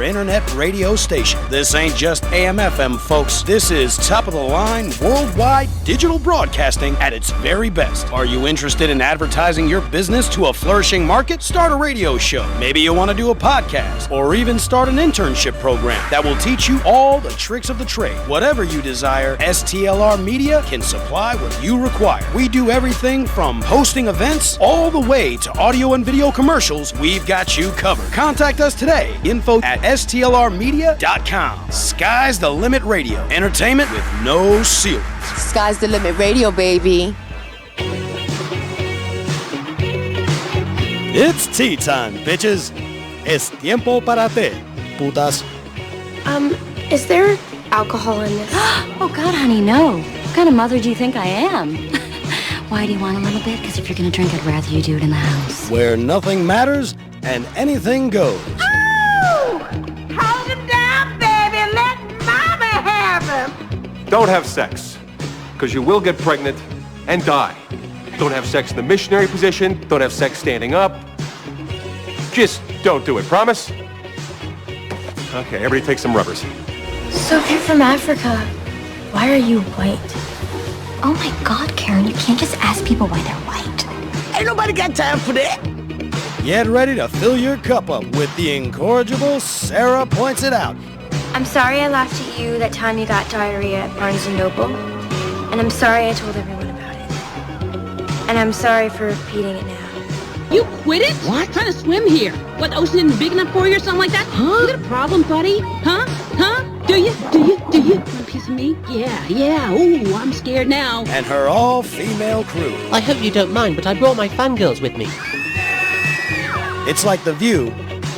internet radio station. This ain't just AM/FM, folks. This is top-of-the-line, worldwide digital broadcasting at its very best. Are you interested in advertising your business to a flourishing market? Start a radio show. Maybe you want to do a podcast, or even start an internship program that will teach you all the tricks of the trade. Whatever you desire, STLR Media can supply what you require. We do everything from hosting events all the way to audio and video commercials. We've got you covered. Contact us today. Info at STLRmedia.com. Sky's the Limit Radio. Entertainment with no ceilings. Sky's the Limit Radio, baby. It's tea time, bitches. Es tiempo para té, putas. Is there alcohol in this? Oh, God, honey, no. What kind of mother do you think I am? Why do you want a little bit? Because if you're going to drink, I'd rather you do it in the house. Where nothing matters and anything goes. Hold him down, baby. Let Mama have him. Don't have sex, because you will get pregnant and die. Don't have sex in the missionary position. Don't have sex standing up. Just don't do it. Promise? Okay, everybody take some rubbers. So if you're from Africa, why are you white? Oh, my God, Karen, you can't just ask people why they're white. Ain't nobody got time for that. Get ready to fill your cup up with the incorrigible Sarah Points It Out. I'm sorry I laughed at you that time you got diarrhea at Barnes & Noble. And I'm sorry I told everyone about it. And I'm sorry for repeating it now. You quit it? What? Trying to swim here. What, the ocean isn't big enough for you or something like that? Huh? You got a problem, buddy? Huh? Do you? Want a piece of me? Yeah. Ooh, I'm scared now. And her all-female crew. I hope you don't mind, but I brought my fangirls with me. It's like The View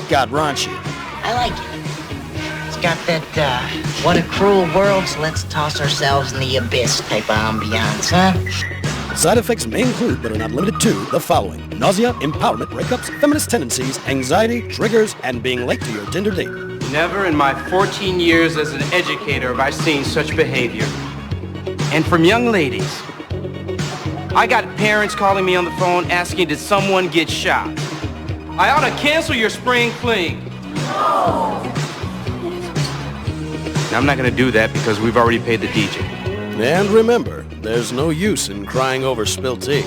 got raunchy. I like it. It's got that, what a cruel world, so let's toss ourselves in the abyss type of ambiance, huh? Side effects may include, but are not limited to, the following: nausea, empowerment, breakups, feminist tendencies, anxiety, triggers, and being late to your Tinder date. Never in my 14 years as an educator have I seen such behavior. And from young ladies. I got parents calling me on the phone asking, did someone get shot? I ought to cancel your spring fling. Now, I'm not going to do that because we've already paid the DJ. And remember, there's no use in crying over spilled tea.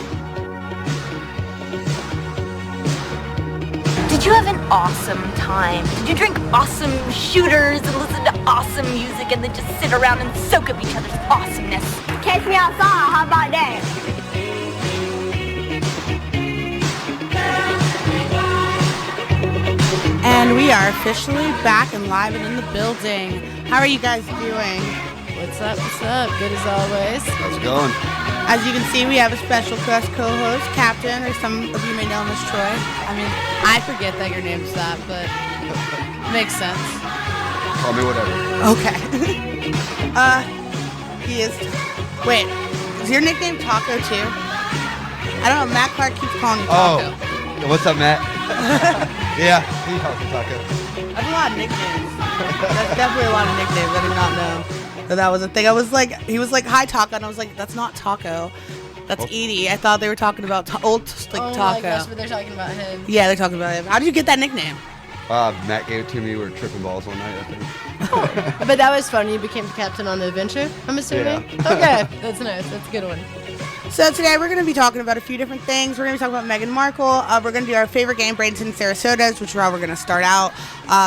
Did you have an awesome time? Did you drink awesome shooters and listen to awesome music and then just sit around and soak up each other's awesomeness? Catch me outside. How about that? And we are officially back and live and in the building. How are you guys doing? What's up? Good as always. How's it going? As you can see, we have a special guest co-host, Captain, or some of you may know him as Troy. I mean, I forget that your name's that, but makes sense. Call me whatever. Okay. He is... Wait, is your nickname Taco too? I don't know, Matt Clark keeps calling you Taco. Oh, what's up, Matt? Yeah, he calls me Taco. That's a lot of nicknames. That's definitely a lot of nicknames. I did not know that was a thing. I was like, he was like, hi, Taco. And I was like, that's not Taco. That's Edie. I thought they were talking about old Taco. Oh my gosh, but they're talking about him. Yeah, they're talking about him. How did you get that nickname? Matt gave it to me. We were tripping balls one night, I think. But that was fun. You became captain on the adventure, I'm assuming? Yeah. Okay, that's nice. That's a good one. So today we're going to be talking about a few different things. We're going to be talking about Meghan Markle. We're going to do our favorite game, Bradenton and Sarasota's, which is how we're going to start out.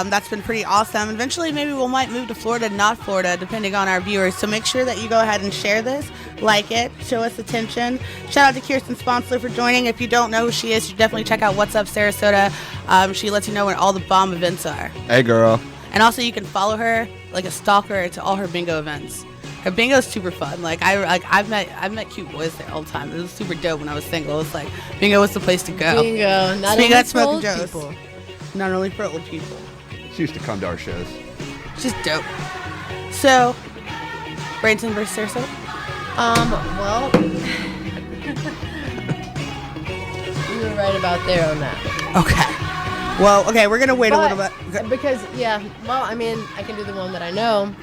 That's been pretty awesome. Eventually, maybe we might move to Florida, not Florida, depending on our viewers. So make sure that you go ahead and share this, like it, show us attention. Shout out to Kirsten Sponsler for joining. If you don't know who she is, you should definitely check out What's Up Sarasota. She lets you know when all the bomb events are. Hey, girl. And also, you can follow her like a stalker to all her bingo events. Her bingo's super fun. I've met cute boys there all the time. It was super dope when I was single. It's like bingo was the place to go. Bingo, not only for old people. Not only for old people. She used to come to our shows. She's dope. So, Bradenton versus Sarasota? Well, you were right about there on that. Okay. Well, okay, we're gonna wait a little bit. Okay. Because, I mean, I can do the one that I know.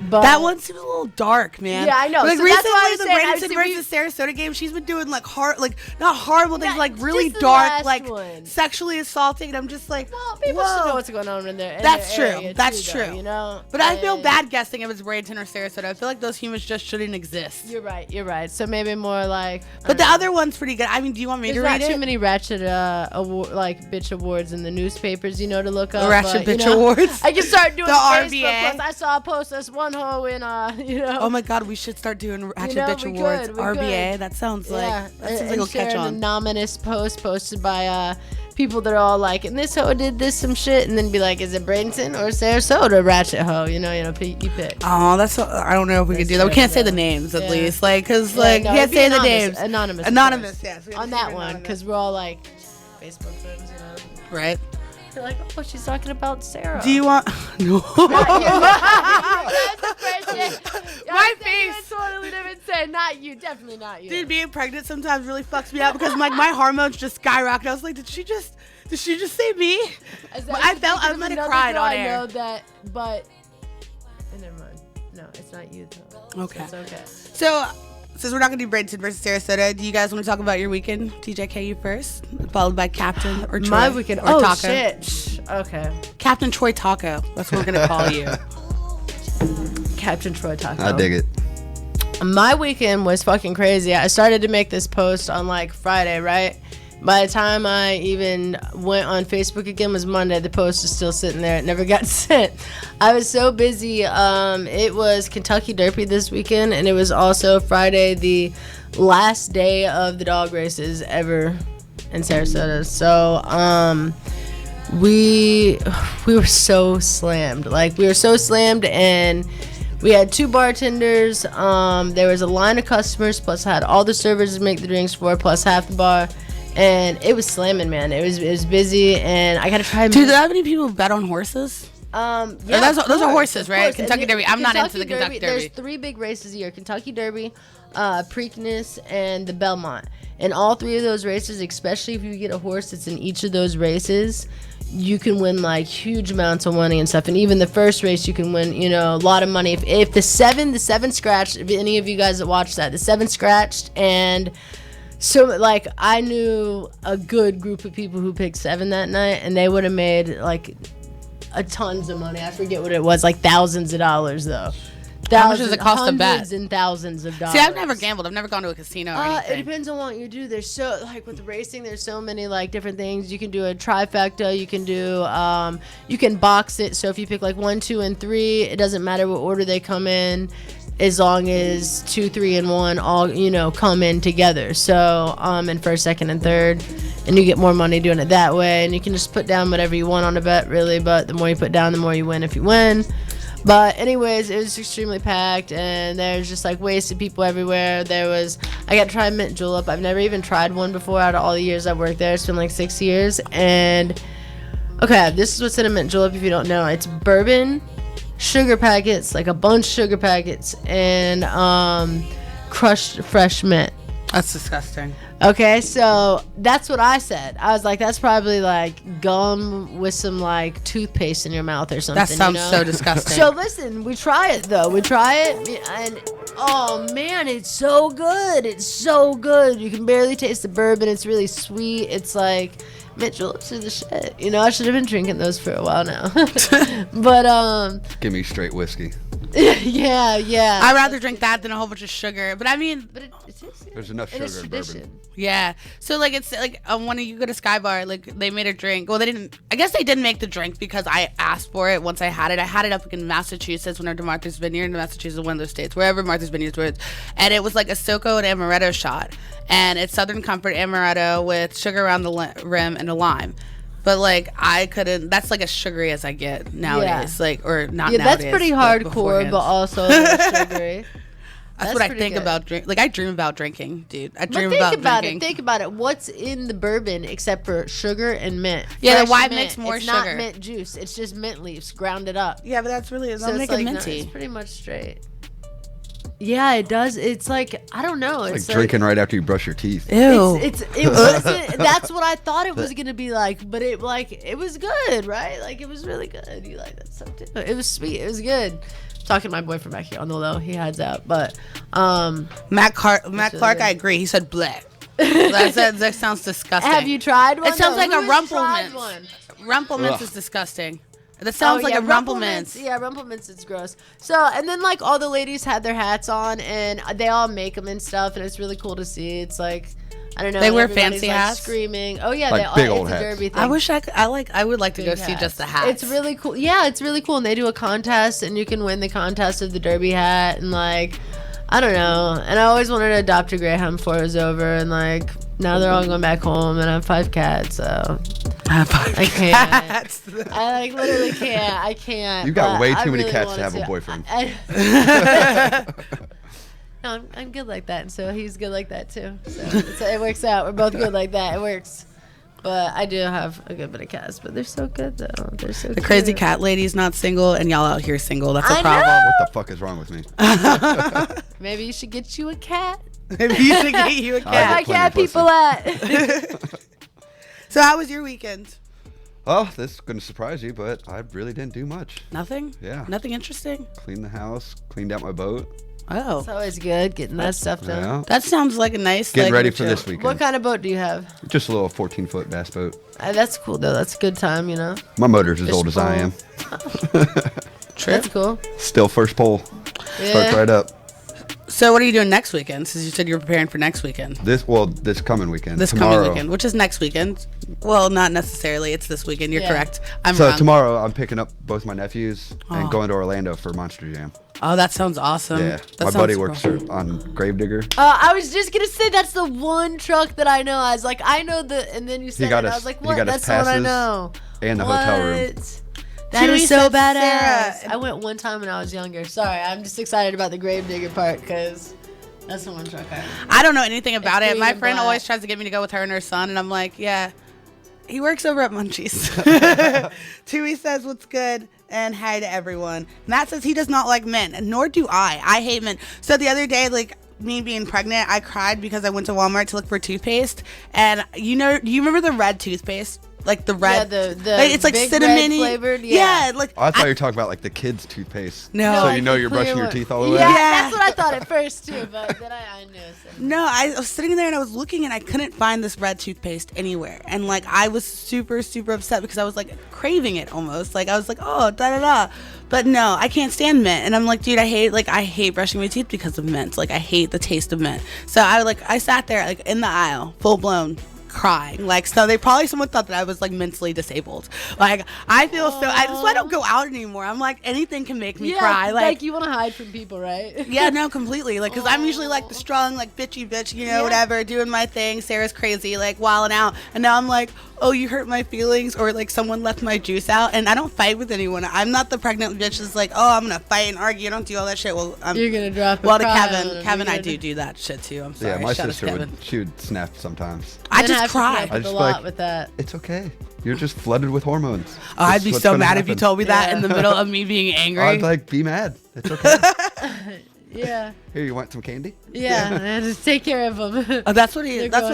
But that one seems a little dark, man. Yeah, I know. Like so recently, that's why the Bradenton versus Sarasota game, she's been doing like not horrible things, like really dark, like sexually assaulting. And I'm just like, well, people should know what's going on in there. That's true. That's too, true. Though, you know. But I feel bad guessing if it's Bradenton or Sarasota. I feel like those humans just shouldn't exist. You're right. You're right. So maybe more like. But the other one's pretty good. I mean, do you want me to read it? There's not too many ratchet like bitch awards in the newspapers, you know, to look up. Ratchet bitch awards. I can start doing the Facebook RBA. posts. I saw a post this one hoe in you know. Oh my God, we should start doing ratchet bitch awards. RBA. That sounds like it'll catch on. An anonymous post posted by people that are all like, and this hoe did this some shit, and then be like, is it Bradenton or Sarasota ratchet hoe? You know, you pick. Oh, that's I don't know if we could do that. We can't say the names at least, like, cause like we can't say the names. Anonymous, yes. On that one, because we're all like Facebook friends, you know. Right. You're like, oh, she's talking about Sarah. Do you want? No. My face. Totally different. Say, not you. Definitely not you. Dude, being pregnant sometimes really fucks me up because like my hormones just skyrocket. I was like, did she just say me? I might have cried on air. I know that, but never mind. No, it's not you though. Okay. It's okay. So. Since we're not going to do Bradenton versus Sarasota, do you guys want to talk about your weekend? TJK, you first, followed by Captain or Troy. My weekend. Or Taco. Shit. Okay. Captain Troy Taco. That's what we're going to call you. Captain Troy Taco. I dig it. My weekend was fucking crazy. I started to make this post on like Friday, right? By the time I even went on Facebook again was Monday. The post is still sitting there. It never got sent. I was so busy. It was Kentucky Derby this weekend, and it was also Friday, the last day of the dog races ever in Sarasota. So we were so slammed. Like, we were so slammed, and we had 2 bartenders. There was a line of customers, plus I had all the servers to make the drinks for, plus half the bar. And it was slamming, man. It was busy, and I gotta try. Dude, do that many people bet on horses? Yeah, those are horses, right? Kentucky Derby. I'm not into the Kentucky Derby. There's 3 big races a year: Kentucky Derby, Preakness, and the Belmont. And all 3 of those races, especially if you get a horse that's in each of those races, you can win like huge amounts of money and stuff. And even the first race, you can win, you know, a lot of money. If the seven scratched, if any of you guys that watched that, the 7 scratched, and so, like, I knew a good group of people who picked 7 that night, and they would have made, like, tons of money. I forget what it was, like thousands of dollars, though. How much does it cost to bet? Hundreds and thousands of dollars. See, I've never gambled. I've never gone to a casino or anything. It depends on what you do. There's so, like, with racing, there's so many, like, different things. You can do a trifecta. You can do, you can box it. So if you pick, like, 1, 2, and 3, it doesn't matter what order they come in, as long as 2, 3, and 1 all, you know, come in together. So, in first, second, and third, and you get more money doing it that way. And you can just put down whatever you want on a bet, really. But the more you put down, the more you win if you win. But anyways, it was extremely packed, and there's just like wasted people everywhere. I got to try mint julep. I've never even tried one before out of all the years I've worked there. It's been like 6 years. And okay, this is what's in a mint julep if you don't know. It's bourbon, sugar packets, like a bunch of sugar packets, and crushed fresh mint. That's disgusting. Okay, so that's what I said. I was like, that's probably like gum with some like toothpaste in your mouth or something. That sounds so disgusting. So listen, we try it though. We try it, and oh man, it's so good. It's so good. You can barely taste the bourbon. It's really sweet. It's like mint juleps are the shit. You know, I should have been drinking those for a while now. But give me straight whiskey. yeah. I'd rather drink that than a whole bunch of sugar. But I mean, there's enough sugar in bourbon. Yeah. So like it's like when you go to Sky Bar, like they made a drink. Well, they didn't. I guess they didn't make the drink because I asked for it once I had it. I had it up in Massachusetts when I went to Martha's Vineyard. In Massachusetts, one of those states, wherever Martha's Vineyard was, and it was like a SoCo and amaretto shot, and it's Southern Comfort amaretto with sugar around the rim and a lime. But like I couldn't. That's like as sugary as I get nowadays. Yeah. Like or not. Yeah, nowadays, that's pretty hardcore, but also sugary. That's what I think about drink. Like I dream about drinking, dude. I dream think about drinking. Think about it. What's in the bourbon except for sugar and mint? Yeah, Fresh why mint. mix more it's sugar? It's not mint juice. It's just mint leaves grounded up. Yeah, but that's really so make like, it minty. No, it's pretty much straight. Yeah, it does. It's like, I don't know. It's like drinking right after you brush your teeth. Ew. It wasn't. That's what I thought it was gonna be like, but it was good, right? Like it was really good. You like that stuff too? It was sweet. It was good. Talking to my boyfriend back here on the low, he hides out, but Matt Clark, I agree. He said bleh. That sounds disgusting. Have you tried one? It sounds like a Rumplemints. Rumplemints is disgusting. That sounds like a Rumplemints. Yeah, Rumplemints is gross. So, and then like all the ladies had their hats on, and they all make them and stuff, and it's really cool to see. It's like, I don't know. They wear everybody's, fancy like, hats, screaming. Oh yeah, like they all. big old it's a hats. derby thing. I wish I would like to go see just the hats. It's really cool. Yeah, it's really cool, and they do a contest, and you can win the contest of the derby hat, and like, I don't know. And I always wanted to adopt a greyhound before it was over, and like now they're all going back home, and I have 5 cats, so. I can't. I like literally can't. I can't. You've got way too many really cats to have a boyfriend. No, I'm good like that, and so he's good like that too. So it works out. We're both good like that. It works. But I do have a good bit of cats, but they're so good though. They're so the crazy cat lady's not single, and y'all out here single. That's a problem. What the fuck is wrong with me? Maybe you should get you a cat. Maybe you should get you a cat. Where my cat people at? So how was your weekend? Oh, this is going to surprise you, but I really didn't do much. Nothing? Yeah. Nothing interesting? Cleaned the house, cleaned out my boat. Oh. It's always good getting that stuff done. Yeah. That sounds like a nice Getting ready for this weekend. What kind of boat do you have? Just a little 14-foot bass boat. That's cool though. That's a good time, you know. My motor's as old as I am. That's cool. Still first pole. Yeah. Starts right up. So what are you doing next weekend? Since you said you were preparing for next weekend. This coming weekend. This tomorrow. coming weekend, which is next weekend. Well, not necessarily. It's this weekend. You're correct. I'm wrong. Tomorrow I'm picking up both my nephews and going to Orlando for Monster Jam. Oh, that sounds awesome. Yeah, my buddy works on Gravedigger. I was just gonna say that's the one truck that I know. I was like, I know and then you said it, and I was like, what? That's the one I know. And the hotel room. That is so badass. I went one time when I was younger. Sorry, I'm just excited about the Gravedigger part because that's the one truck I know. I don't know anything about it. My friend black. always tries to get me to go with her and her son, and I'm like, yeah. He works over at Munchies. Tui says what's good and hi to everyone. Matt says he does not like men, and nor do I. I hate men. So the other day, like me being pregnant, I cried because I went to Walmart to look for toothpaste, and you remember the red toothpaste? Like the red, it's like cinnamon flavored. Yeah, like I thought you were talking about like the kids' toothpaste. No, so you know you're brushing your teeth all the way. Yeah, that's what I thought at first too, but then I knew. No, I was sitting there and I was looking and I couldn't find this red toothpaste anywhere, and like I was super upset because I was like craving it almost. Like I was like, oh, da da da. But no, I can't stand mint, and I'm like, dude, I hate brushing my teeth because of mint. Like I hate the taste of mint. So I sat there like in the aisle, full blown. Crying, like, so someone thought that I was like mentally disabled. Like I feel that's why I don't go out anymore. I'm like, anything can make me cry. Like you want to hide from people, right? Yeah, no, completely. Like, cause I'm usually like the strong, like bitchy bitch, whatever, doing my thing. Sarah's crazy, like wilding out, and now I'm like, oh, you hurt my feelings, or like someone left my juice out, and I don't fight with anyone. I'm not the pregnant bitch that's like, oh, I'm gonna fight and argue. I don't do all that shit. Well, you're gonna drop. Well, to Kevin, I do that shit too. I'm sorry. Yeah, my Shut sister up, she would snap sometimes. I just cry. I just a lot with that. It's okay. You're just flooded with hormones. Oh, I'd be so mad if you told me that in the middle of me being angry. I'd like be mad. It's okay. Yeah. Here, you want some candy? Yeah, just take care of them. Oh, that's what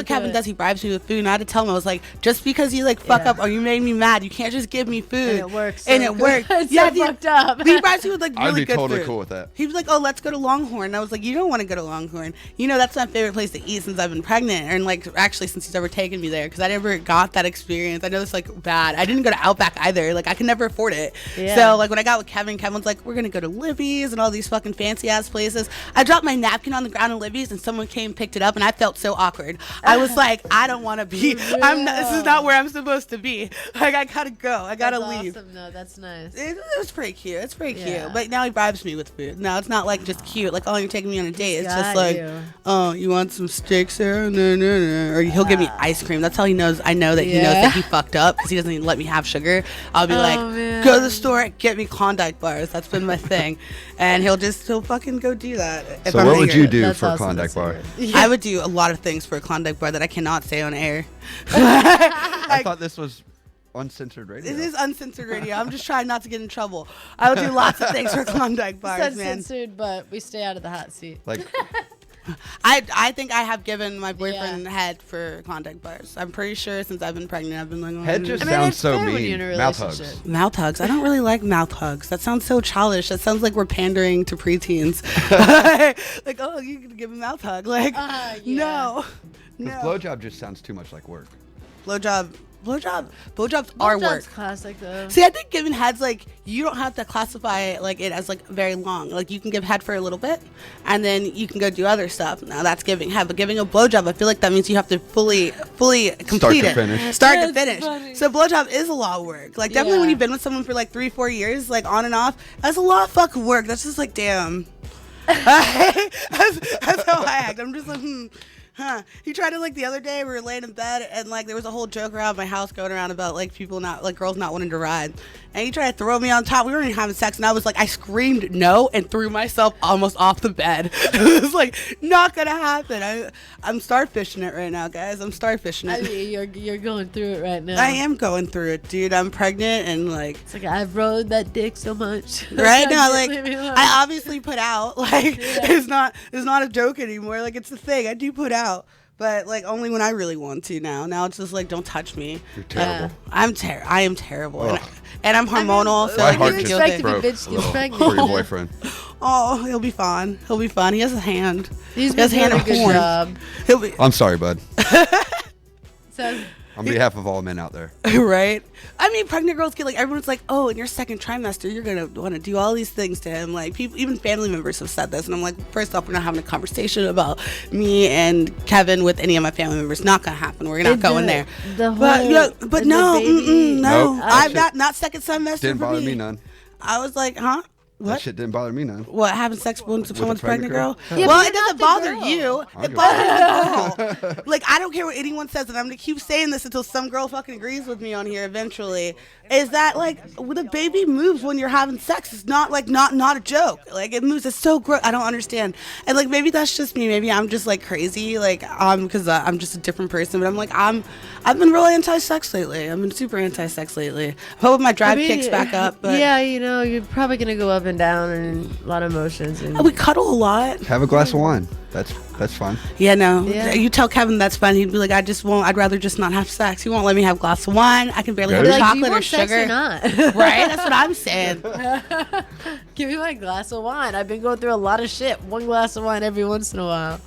Kevin does. He bribes me with food, and I had to tell him, I was like, just because you like fuck up or you made me mad, you can't just give me food. And it works. And it works. It's so fucked up. He bribes me with like really good I'd be totally food. cool with that. He was like, oh, let's go to Longhorn. And I was like, you don't want to go to Longhorn. That's my favorite place to eat since I've been pregnant, and like actually since he's ever taken me there, because I never got that experience. I know it's like bad. I didn't go to Outback either. Like I could never afford it. Yeah. So like when I got with Kevin's like, we're gonna go to Libby's and all these fucking fancy ass places. I dropped my napkin on the ground at Libby's, and someone came and picked it up, and I felt so awkward. I was like, I don't want to be. This is not where I'm supposed to be. Like I gotta go. I gotta leave. Awesome. No, that's nice. It was pretty cute. It's pretty cute. But now he bribes me with food. No, it's not like just cute. Like, oh, you're taking me on a date. It's just like, oh, you want some steak, Sarah? No. Or he'll give me ice cream. That's how he knows. I know that he knows that he fucked up because he doesn't even let me have sugar. I'll be like, go to the store, get me Klondike bars. That's been my thing. And he'll fucking go do that. So what would you do for a Klondike bar? I would do a lot of things for a Klondike bar that I cannot say on air. I thought this was uncensored radio. It is uncensored radio. I'm just trying not to get in trouble. I will do lots of things for Klondike bars, It's man. uncensored, but we stay out of the hot seat. Like, I think I have given my boyfriend head for Klondike bars. I'm pretty sure since I've been pregnant, I've been like, head just sounds so mean. Mouth hugs. Mouth hugs. I don't really like mouth hugs. That sounds so childish. That sounds like we're pandering to preteens. Like, oh, you can give a mouth hug. Like, no. Because blowjob just sounds too much like work. Blowjobs are work. Classic though. See, I think giving head's like you don't have to classify it like it as like very long. Like you can give head for a little bit, and then you can go do other stuff. Now that's giving head, but giving a blowjob, I feel like that means you have to fully complete it, start to finish. Funny. So blowjob is a lot of work. Like definitely when you've been with someone for like 3-4 years, like on and off, that's a lot of fucking work. That's just like damn. That's how I act. I'm just like He tried it like the other day. We were laying in bed and like there was a whole joke around my house going around about like people not like girls not wanting to ride. And he tried to throw me on top. We weren't even having sex, and I was like, I screamed no and threw myself almost off the bed. It was like not gonna happen. I'm starfishing it right now, guys. I'm starfishing it. I mean, you're going through it right now. I am going through it, dude. I'm pregnant and like it's like I've rode that dick so much. Right now, like I obviously put out. Like it's not a joke anymore. Like it's a thing. I do put out. But like only when I really want to now. Now it's just like don't touch me. You're terrible. I am terrible. And I'm hormonal, so my like heart you just expect broke to be bitch for your boyfriend. Oh, he'll be fine. He'll be fine. He has a hand. He's he has been doing hand a good horn. job. He'll be I'm sorry, bud. So On behalf of all men out there. right. I mean, pregnant girls get like everyone's like, oh, in your second trimester, you're gonna want to do all these things to him. Like people, even family members have said this, and I'm like, first off, we're not having a conversation about me and Kevin with any of my family members. Not gonna happen. We're not going there. But no, no. Nope. I'm not second semester. Didn't bother me none. I was like, huh? That shit didn't bother me none. What, having sex when someone's pregnant girl? Yeah, well, it doesn't bother you. It bothers the girl. Like, I don't care what anyone says, and I'm going to keep saying this until some girl fucking agrees with me on here eventually, is that, like, when the baby moves when you're having sex, it's not, like, not a joke. Like, it moves. It's so gross. I don't understand. And, like, maybe that's just me. Maybe I'm just, like, crazy, like, because I'm just a different person. But I'm, like, I've been really anti-sex lately. I've been super anti-sex lately. I hope my drive kicks back up. But yeah, you know, you're probably going to go up and down and a lot of emotions. And we cuddle a lot. Have a glass of wine. That's fun. Yeah, no. Yeah. You tell Kevin that's fun. He'd be like, I'd rather just not have sex. He won't let me have a glass of wine. I can barely have like, chocolate do you or want sex sugar. or not? Right? That's what I'm saying. Give me my glass of wine. I've been going through a lot of shit. One glass of wine every once in a while.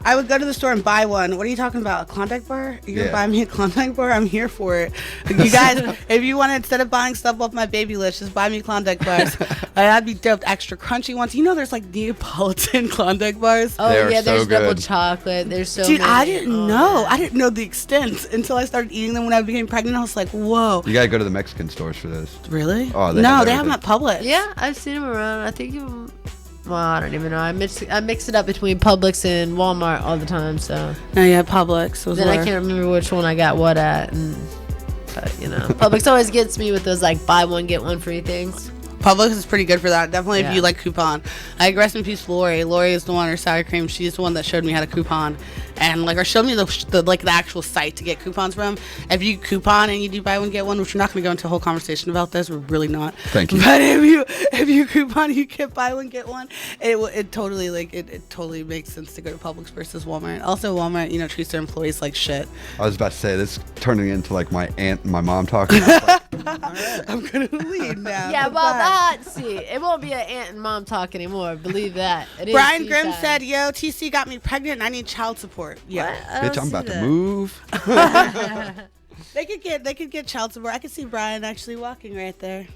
I would go to the store and buy one. What are you talking about? A Klondike bar? You're gonna buy me a Klondike bar? I'm here for it. You guys, if you want to, instead of buying stuff off my baby list, just buy me Klondike bars. That'd be dope. Extra crunchy ones. You know, there's like Neapolitan Klondike bars. Oh yeah, there's double chocolate. There's so Dude, many. I didn't know. I didn't know the extent until I started eating them when I became pregnant. I was like, whoa. You gotta go to the Mexican stores for those. Really? Oh, they have them at Publix. Yeah, I've seen them around. I think well, I don't even know. I mix it up between Publix and Walmart all the time. So. No, yeah, Publix. Then I can't remember which one I got what at, but you know, Publix always gets me with those like buy one get one free things. Publix is pretty good for that. Definitely if you like coupon. Like rest in peace, Lori. Lori is the one, or sour cream. She's the one that showed me how to coupon, and like or showed me the actual site to get coupons from. If you coupon and you do buy one get one, which we're not going to go into a whole conversation about this. We're really not. Thank you. But if you coupon, you get buy one get one. It totally it totally makes sense to go to Publix versus Walmart. Also, Walmart, you know, treats their employees like shit. I was about to say this turning into like my aunt and my mom talking. I'm gonna leave now. Yeah, well, the hot seat. It won't be an aunt and mom talk anymore. Believe that. It is Brian Grimm tea time. said, "Yo, TC got me pregnant and I need child support." Yeah, Bitch, I'm about to move. They could get child support. I could see Brian actually walking right there.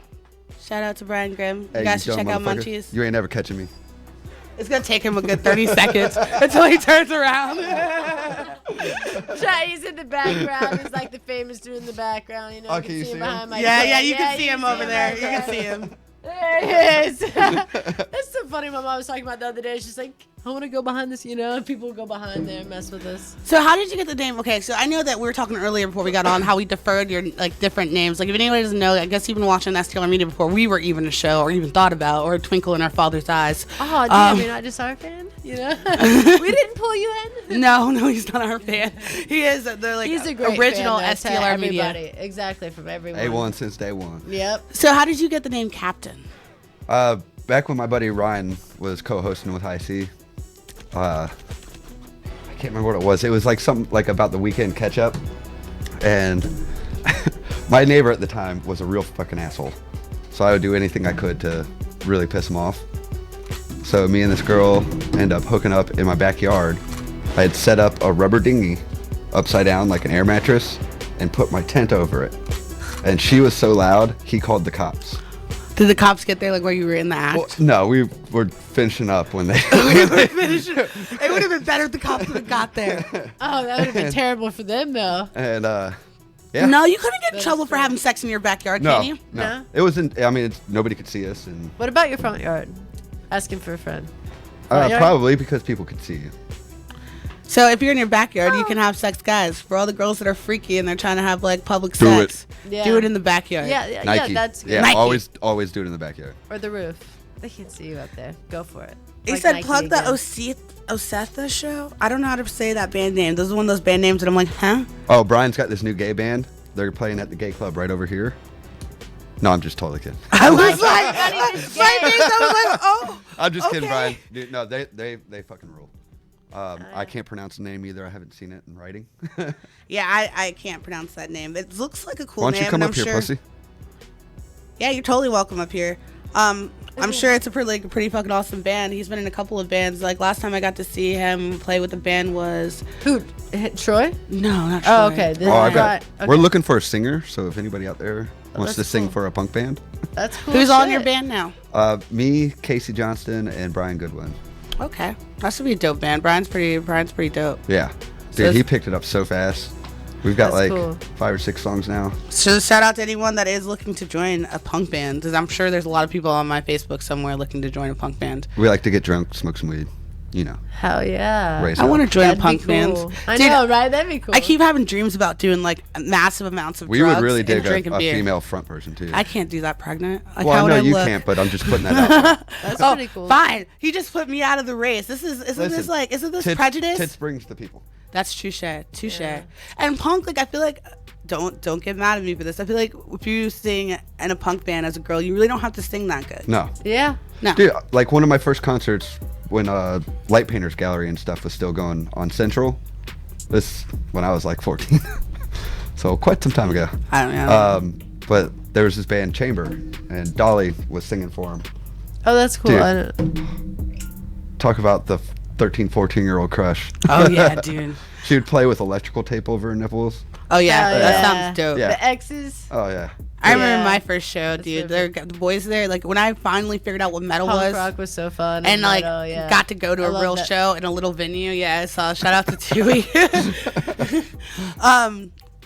Shout out to Brian Grimm. Hey, you guys you should check dumb out motherfucker. Munchies. You ain't never catching me. It's gonna take him a good 30 seconds until he turns around. He's in the background. He's like the famous dude in the background. You know, can you see him? behind my Yeah, head. you can see him over there. You can see him. There he is. That's so funny. My mom was talking about the other day. She's like, I want to go behind this, people go behind there and mess with us. So how did you get the name? Okay, so I know that we were talking earlier before we got on how we deferred your different names. Like if anybody doesn't know, I guess you've been watching STLR Media before we were even a show or even thought about or a twinkle in our father's eyes. Oh, damn, you're not just our fan? We didn't pull you in? No, he's not our fan. He is He's a great original fan, STLR Media. Exactly, from everyone. A1 since day one. Yep. So how did you get the name Captain? Back when my buddy Ryan was co-hosting with High C, I can't remember what it was. It was like something like about the weekend catch-up, and my neighbor at the time was a real fucking asshole. So I would do anything I could to really piss him off. So me and this girl end up hooking up in my backyard. I had set up a rubber dinghy upside down like an air mattress and put my tent over it. And she was so loud, he called the cops. Did the cops get there like while you were in the act? Well, no, we were finishing up when they... It would have been better if the cops would have got there. Oh, that would have been terrible for them, though. And, yeah. No, you couldn't get in trouble for having sex in your backyard, can you? No. It wasn't... I mean, nobody could see us. And What about your front yard? Asking for a friend. Probably because people could see you. So if you're in your backyard, you can have sex, guys. For all the girls that are freaky and they're trying to have like public Do sex, Yeah. do it in the backyard. Yeah, Nike. that's good. Yeah, Nike. always do it in the backyard. Or the roof. They can see you up there. Go for it. He Like said Nike plug the again. Osetha show. I don't know how to say that band name. This is one of those band names that I'm like, huh? Oh, Brian's got this new gay band. They're playing at the gay club right over here. No, I'm just totally kidding. I was like, my face, I was like, oh. I'm just kidding, okay. Brian. Dude, no, they fucking rule. I can't pronounce the name either. I haven't seen it in writing. Yeah, I can't pronounce that name. It looks like a cool Why name. don't you come and up here, sure, pussy? Yeah, you're totally welcome up here. I'm sure it's a pretty fucking awesome band. He's been in a couple of bands. Like last time I got to see him play with the band was who? Troy? No, not Troy. Oh, okay. We're looking for a singer. So if anybody out there wants to sing for a punk band, that's cool. Who's on your band now? Me, Casey Johnston, and Brian Goodwin. Okay, that should be a dope band. Brian's pretty dope. Yeah, dude, he picked it up so fast. We've got That's like cool. 5 or 6 songs now. So shout out to anyone that is looking to join a punk band, because I'm sure there's a lot of people on my Facebook somewhere looking to join a punk band. We like to get drunk, smoke some weed, Hell yeah. I want to join That'd a punk be band. cool. I know, right? That'd be cool. I keep having dreams about doing like massive amounts of We drugs would really and dig drinking a beer. female front version too. I can't do that pregnant. Like, Well, how I would know I you look? can't, but I'm just putting that out there. That's Oh, pretty cool. fine. He just put me out of the race. Isn't this prejudice? Tits brings the people. That's touche. And punk, like I feel like, don't get mad at me for this. I feel like if you sing in a punk band as a girl, you really don't have to sing that good. No. Yeah. No. Dude, like one of my first concerts when Light Painters Gallery and stuff was still going on Central. This when I was like 14. So quite some time ago. I don't know. But there was this band Chamber, and Dolly was singing for him. Oh, that's cool. Dude, talk about the 13, 14-year-old crush. Oh yeah, dude. She would play with electrical tape over her nipples. Oh yeah, Hell that yeah. sounds dope. Yeah. The X's. Oh yeah. I remember my first show, dude. The boys there, like when I finally figured out what metal Punk was, rock was so fun. and like metal, yeah. got to go to I a love real that. show in a little venue. Yeah, I saw. Shout out to Tui.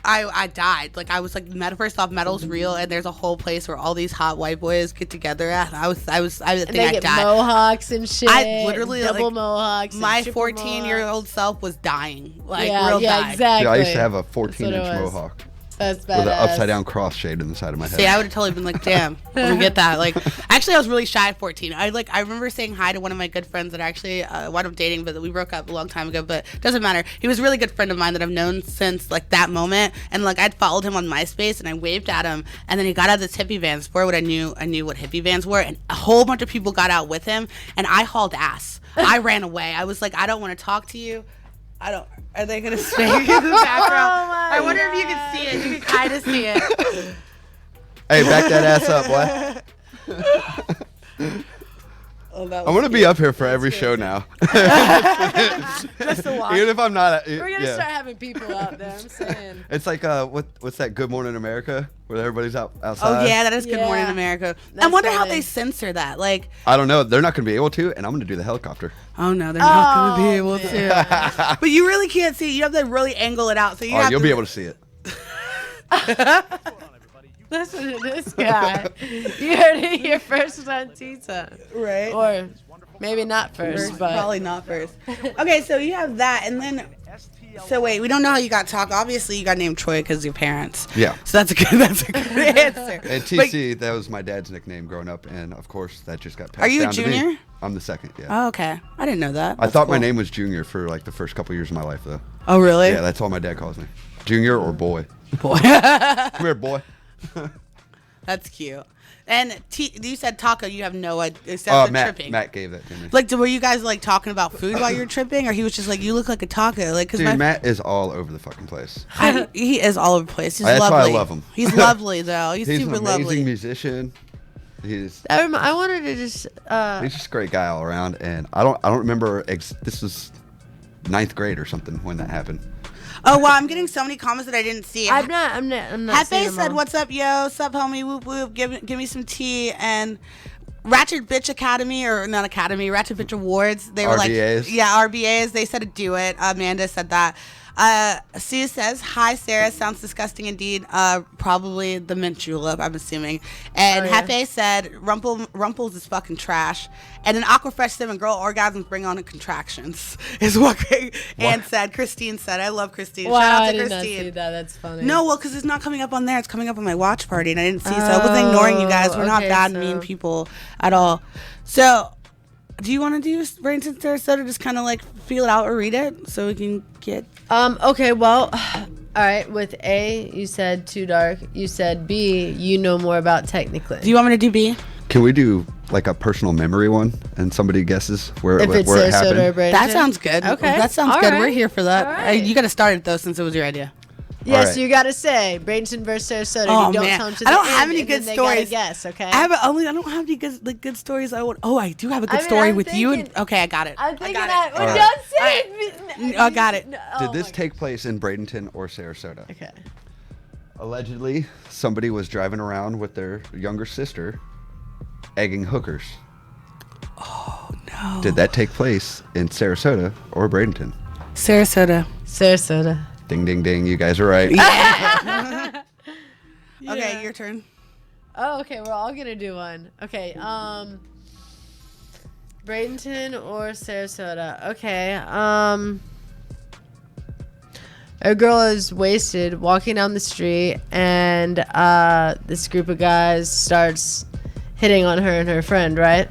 I died. Like I was like, first off, metal's real, and there's a whole place where all these hot white boys get together at. I And think they I get died. mohawks and shit. I literally double like, mohawks. and my triple 14-year-old self was dying. Like Yeah, real yeah, dying. exactly. Yeah, I used to have a That's what it 14-inch was. mohawk That's with an badass. upside down cross shaved in the side of my head. See, I would have totally been like, damn, let me get that. Like, actually, I was really shy at 14. I remember saying hi to one of my good friends that actually wound up dating, but we broke up a long time ago. But it doesn't matter. He was a really good friend of mine that I've known since like that moment. And like I'd followed him on MySpace and I waved at him, and then he got out of this hippie vans for what I knew what hippie vans were, and a whole bunch of people got out with him, and I hauled ass. I ran away. I was like, I don't want to talk to you. I don't. Are they gonna spank in the background? Oh my I wonder if you can see it. You can kind of see it. Hey, back that ass up, boy. Oh, that I'm gonna be up here for every show now. Just to watch. Even if I'm not. We're gonna start having people out there. I'm saying. It's like what's that Good Morning America where everybody's outside? Oh yeah, that is Good Morning Yeah. America. I That's wonder how funny. they censor that. Like, I don't know. They're not gonna be able to, and I'm gonna do the helicopter. oh no, they're not going to be Oh, able to. But you really can't see. You have to really angle it out. So you Oh, have you'll to, be able to see it. Listen to this guy. You heard it here first on Tea Time. Right. Or Maybe not first, but probably not first. Okay, so you have that, and then. So wait, we don't know how you got Taco. Obviously, you got named Troy because of your parents. Yeah. So that's a good answer. And TC, that was my dad's nickname growing up, and of course that just got passed Are you a down to me. junior? I'm the second. Yeah. Oh, okay. I didn't know that. I thought my name was Junior for like the first couple years of my life, though. Oh, really? Yeah, that's all my dad calls me. Junior or boy. Boy. Come here, boy. That's cute. And you said Taco. You have no idea except for tripping. Matt gave that to me. Like, were you guys like talking about food while you were tripping, or he was just like, "You look like a taco"? Like, cause dude, Matt is all over the fucking place. He is all over the place. He's That's lovely. why I love him. He's lovely though. He's super an amazing lovely. musician. He's I wanted to just. He's just a great guy all around, and I don't remember. This was 9th grade or something when that happened. Oh wow, I'm getting so many comments that I didn't see. I'm not. Hefe said, "What's up, yo? Sup, homie? Whoop whoop. Give me some tea." And Ratchet Bitch Academy, or not Academy, Ratchet Bitch Awards. They were RBAs. like, yeah, RBAs. They said to do it. Amanda said that. Sue says, "Hi, Sarah. Sounds disgusting indeed. Probably the mint julep, I'm assuming." And Hefe said, Rumples is fucking trash. And an Aquafresh 7 girl orgasms bring on contractions. Is what Ann said. Christine said, "I love Christine." Wow, Shout out to I did Christine. not see that. That's funny. No, well, because it's not coming up on there. It's coming up on my watch party, and I didn't see. So I wasn't ignoring you guys. We're not bad, mean people at all. So, do you want to do Brains and Sarasota? Just kind of like feel it out or read it so we can get. Okay. Well. All right. With A, you said too dark. You said B, you know more about technically. Do you want me to do B? Can we do like a personal memory one, and somebody guesses where it Sarasota happened? or Bradenton? That sounds good. Okay. That sounds All good. right. We're here for that. All right. You got to start it though, since it was your idea. Yes, right. you got to say Bradenton versus Sarasota. Oh, you don't man. come to I the don't have end, any and good then they gotta stories. Guess, okay. I don't have any good stories. I do have a good story with you. Okay, I got it. I'm thinking I got it. don't say it. I got it. Did this take place in Bradenton or Sarasota? Okay. Allegedly, somebody was driving around with their younger sister, egging hookers. Oh no! Did that take place in Sarasota or Bradenton? Sarasota. Ding, ding, ding! You guys are right. Okay, your turn. Oh, okay. We're all gonna do one. Okay. Bradenton or Sarasota. Okay. A girl is wasted walking down the street, and this group of guys starts hitting on her and her friend, right?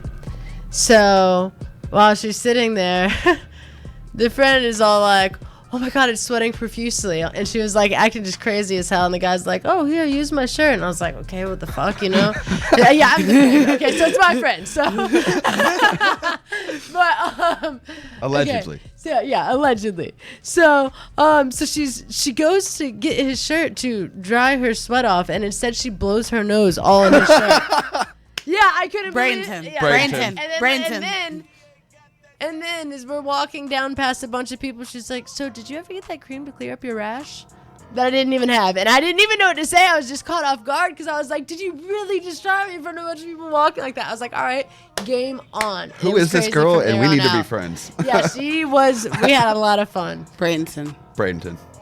So while she's sitting there, the friend is all like, "Oh my god, it's sweating profusely," and she was like acting just crazy as hell, and the guy's like, "Oh, here, use my shirt," and I was like, "Okay, what the fuck, you know?" yeah, I'm the friend. Okay, so it's my friend. So, but Allegedly. Okay. So yeah, allegedly. So so she goes to get his shirt to dry her sweat off, and instead she blows her nose all in his shirt. Yeah, I couldn't believe it. Yeah. Bradenton. And then as we're walking down past a bunch of people, she's like, "So did you ever get that cream to clear up your rash?" That I didn't even have. And I didn't even know what to say. I was just caught off guard because I was like, "Did you really just try me in front of a bunch of people walking like that?" I was like, "All right, game on." Who is this girl? And we need to be friends. Yeah, she was. We had a lot of fun. Bradenton.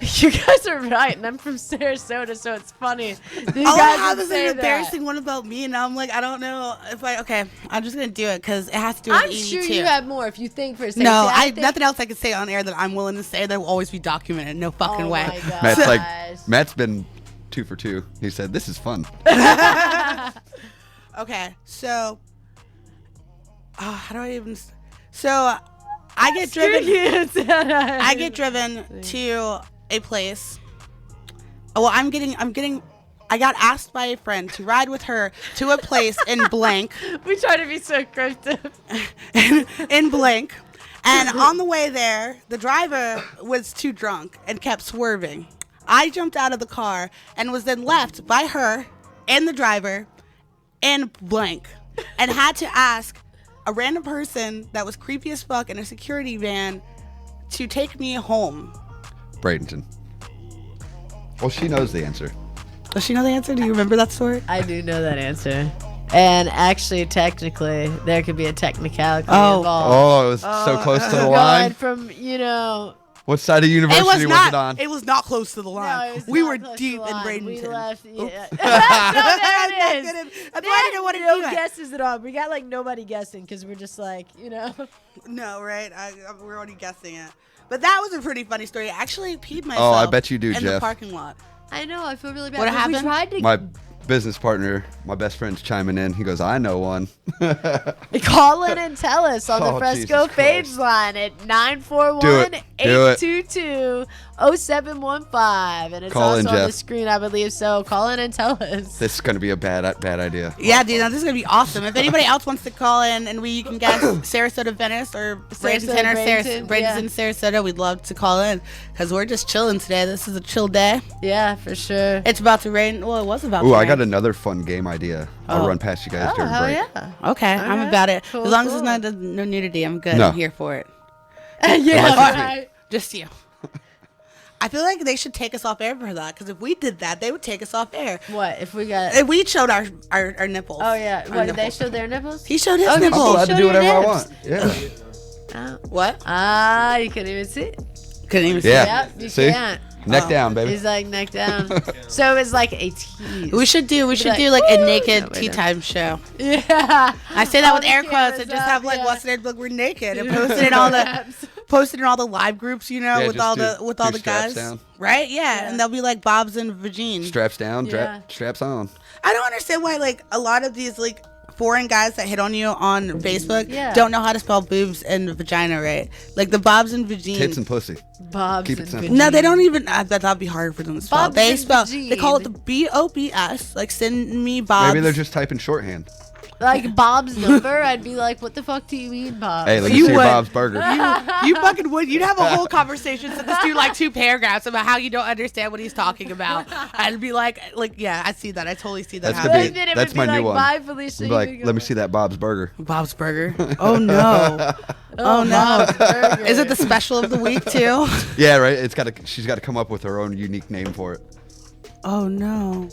You guys are right, and I'm from Sarasota, so it's funny. These All I guys have would is say an that. embarrassing one about me, and I'm like, I don't know if okay, I'm just gonna do it because it has to do with I'm Edie sure too. you have more if you think for a second. No, See, I think- nothing else I can say on air that I'm willing to say that will always be documented. No fucking Oh way. my God. Matt's like, Matt's been 2 for 2. He said, "This is fun." Okay, so how do I even? So I get driven. I get driven to a place. Well, I got asked by a friend to ride with her to a place in blank. We try to be so cryptic. in blank. And on the way there, the driver was too drunk and kept swerving. I jumped out of the car and was then left by her and the driver in blank and had to ask a random person that was creepy as fuck in a security van to take me home. Bradenton. Well, she knows the answer. Does she know the answer? Do you remember that story? I do know that answer. And actually, technically, there could be a technicality Oh. involved. Oh, it was so close to the Going line. from, What side of the university was it on? It was not close to the line. No, it was we not were close deep to the in line. Bradenton. We left. Yeah. Oops. So there it is. That's why I didn't want to no do it. guesses at all. We got like nobody guessing because we're just like, No, right? We're already guessing it. But that was a pretty funny story. I actually peed myself. Oh, I bet you do, in Jeff. the parking lot. I know. I feel really bad. What We happened? tried to My business partner, my best friend's chiming in. He goes, I know one. call in and tell us on the Oh, Fresco Jesus Faves Christ. line at Do 941-822-0715. And it's Call also in, on the Jeff. screen, I believe. So call in and tell us. This is going to be a bad idea. Yeah, dude, this is going to be awesome. If anybody else wants to call in and you can guess Sarasota, Venice, or Bradenton, or Bradenton, Sarasota, we'd love to call in because we're just chilling today. This is a chill day. Yeah, for sure. It's about to rain. Well, it was about to Ooh, rain. I got another fun game idea. I'll run past you guys during hell break. yeah. Okay, I'm Okay. about it. Cool, as long cool. as it's not no nudity, I'm good. No. I'm here for it. Yeah, Unless it's right. Just you. I feel like they should take us off air for that because if we did that, they would take us off air. What if we got? If we showed our nipples. Oh yeah. Our What did they nipples. show their nipples? He showed his Oh, nipples. I'm allowed to Show do your whatever I nips. want. Yeah. What? Ah, you couldn't even see. Couldn't even see. Yeah. Yep, you See? can't. Neck down, baby. He's like neck down. So it's like a tease. We should do like, like a "Woo!" naked No, wait, tea no. time show. Yeah. I say that All with the air quotes cameras and just up, have like yeah. what's their look we're naked and post it in all the live groups, Yeah, with just all do- the all do the straps guys. down. Right? Yeah. And they'll be like Bob's and Vagine. Straps down, Yeah. straps on. I don't understand why like a lot of these like foreign guys that hit on you on Facebook Yeah. don't know how to spell boobs and vagina right. Like the Bob's and Vagine. Tits and pussy. Bob's Keep it and simple. Vagine. No, they don't even. That'd be hard for them to spell. Bob's They and spell. Vagine. They call it the BOBS. Like send me Bob's. Maybe they're just typing shorthand. Like Bob's number, I'd be like, "What the fuck do you mean, Bob?" Hey, let me You see would. Bob's Burger. You fucking would. You'd have a whole conversation. So just do like 2 paragraphs about how you don't understand what he's talking about. I'd be like, yeah, I see that. I totally see that That's happening. gonna be- Then it that's would be my new like, one. Bye, Felicia. Be you like, can go let me back. see that Bob's Burger. Bob's Burger. Oh no. Oh no. Bob's Burger. Is it the special of the week too? Yeah, right. She's got to come up with her own unique name for it. Oh no.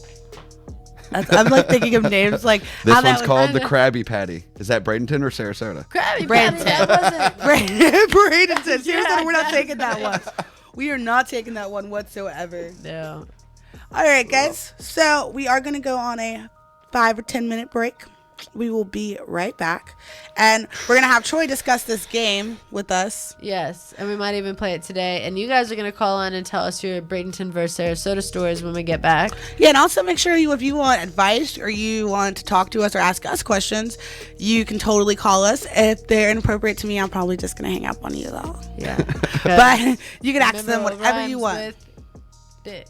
I'm like thinking of names like This how that one's would- called the Krabby Patty. Is that Bradenton or Sarasota? Krabby Bradenton. Patty, that wasn't. Bradenton. Seriously, Yeah, we're not I taking that know. one. We are not taking that one whatsoever. No. All right, guys. So we are going to go on a 5 or 10 minute break. We will be right back. And we're going to have Troy discuss this game with us. Yes, and we might even play it today. And you guys are gonna call in and tell us your Bradenton versus Sarasota stories when we get back. Yeah, and also make sure if you want advice or you want to talk to us or ask us questions, you can totally call us. If they're inappropriate to me, I'm probably just going to hang up on you, though. Yeah. But you can ask Remember them what whatever you rhymes want. with dick.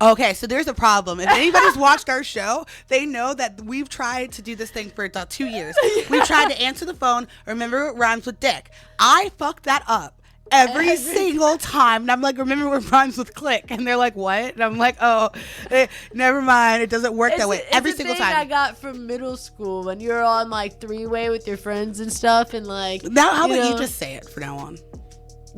Okay, so there's a problem. If anybody's watched our show, they know that we've tried to do this thing for about 2 years. We've tried to answer the phone. Remember what rhymes with dick. I fucked that up every single time. And I'm like, remember what rhymes with click? And they're like, what? And I'm like, oh, never mind. It doesn't work that way. It's Every a single thing time. I got from middle school when you're on like 3-way with your friends and stuff, and like. Now, how about know- you just say it from now on?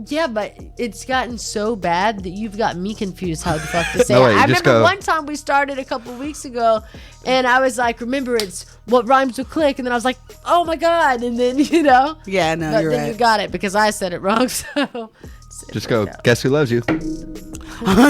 Yeah, but it's gotten so bad that you've got me confused how the fuck to say No, it. wait, I just remember go. one time we started a couple weeks ago, and I was like, remember, it's what rhymes with click, and then I was like, oh my god, and then, Yeah, no, but you're then right. you got it because I said it wrong, so. Just go, guess who loves you?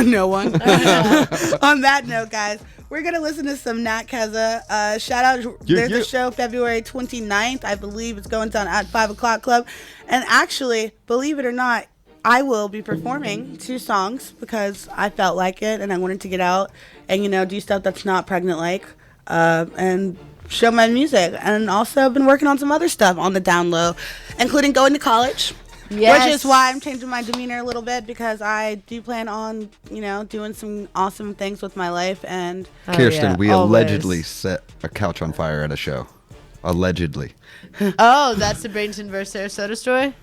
No one. On that note, guys, we're going to listen to some Nat Keza. Shout out. There's a show February 29th. I believe it's going down at 5 o'clock club. And actually, believe it or not, I will be performing 2 songs because I felt like it and I wanted to get out and, do stuff that's not pregnant like and show my music. And also I've been working on some other stuff on the down low, including going to college. Yes. Which is why I'm changing my demeanor a little bit because I do plan on, doing some awesome things with my life. And Kirsten, we always. allegedly set a couch on fire at a show. Allegedly. Oh, that's the Bradenton versus Sarasota story?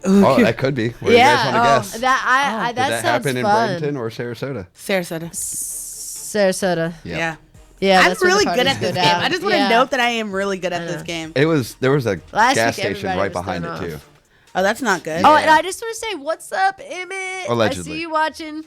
Oh, that could be. What do you guys want to guess? That Did that that sounds happen in fun. Bradenton or Sarasota? Sarasota. Sarasota. Yeah. Yeah, I'm that's where the really good parties at this go game. down. I just want to Yeah. note that I am really good at this game. There was a Last gas week, station everybody right was behind it thrown too. off. Oh, that's not good. Oh, and I just want to say, what's up, Emmett? I Allegedly. see you watching.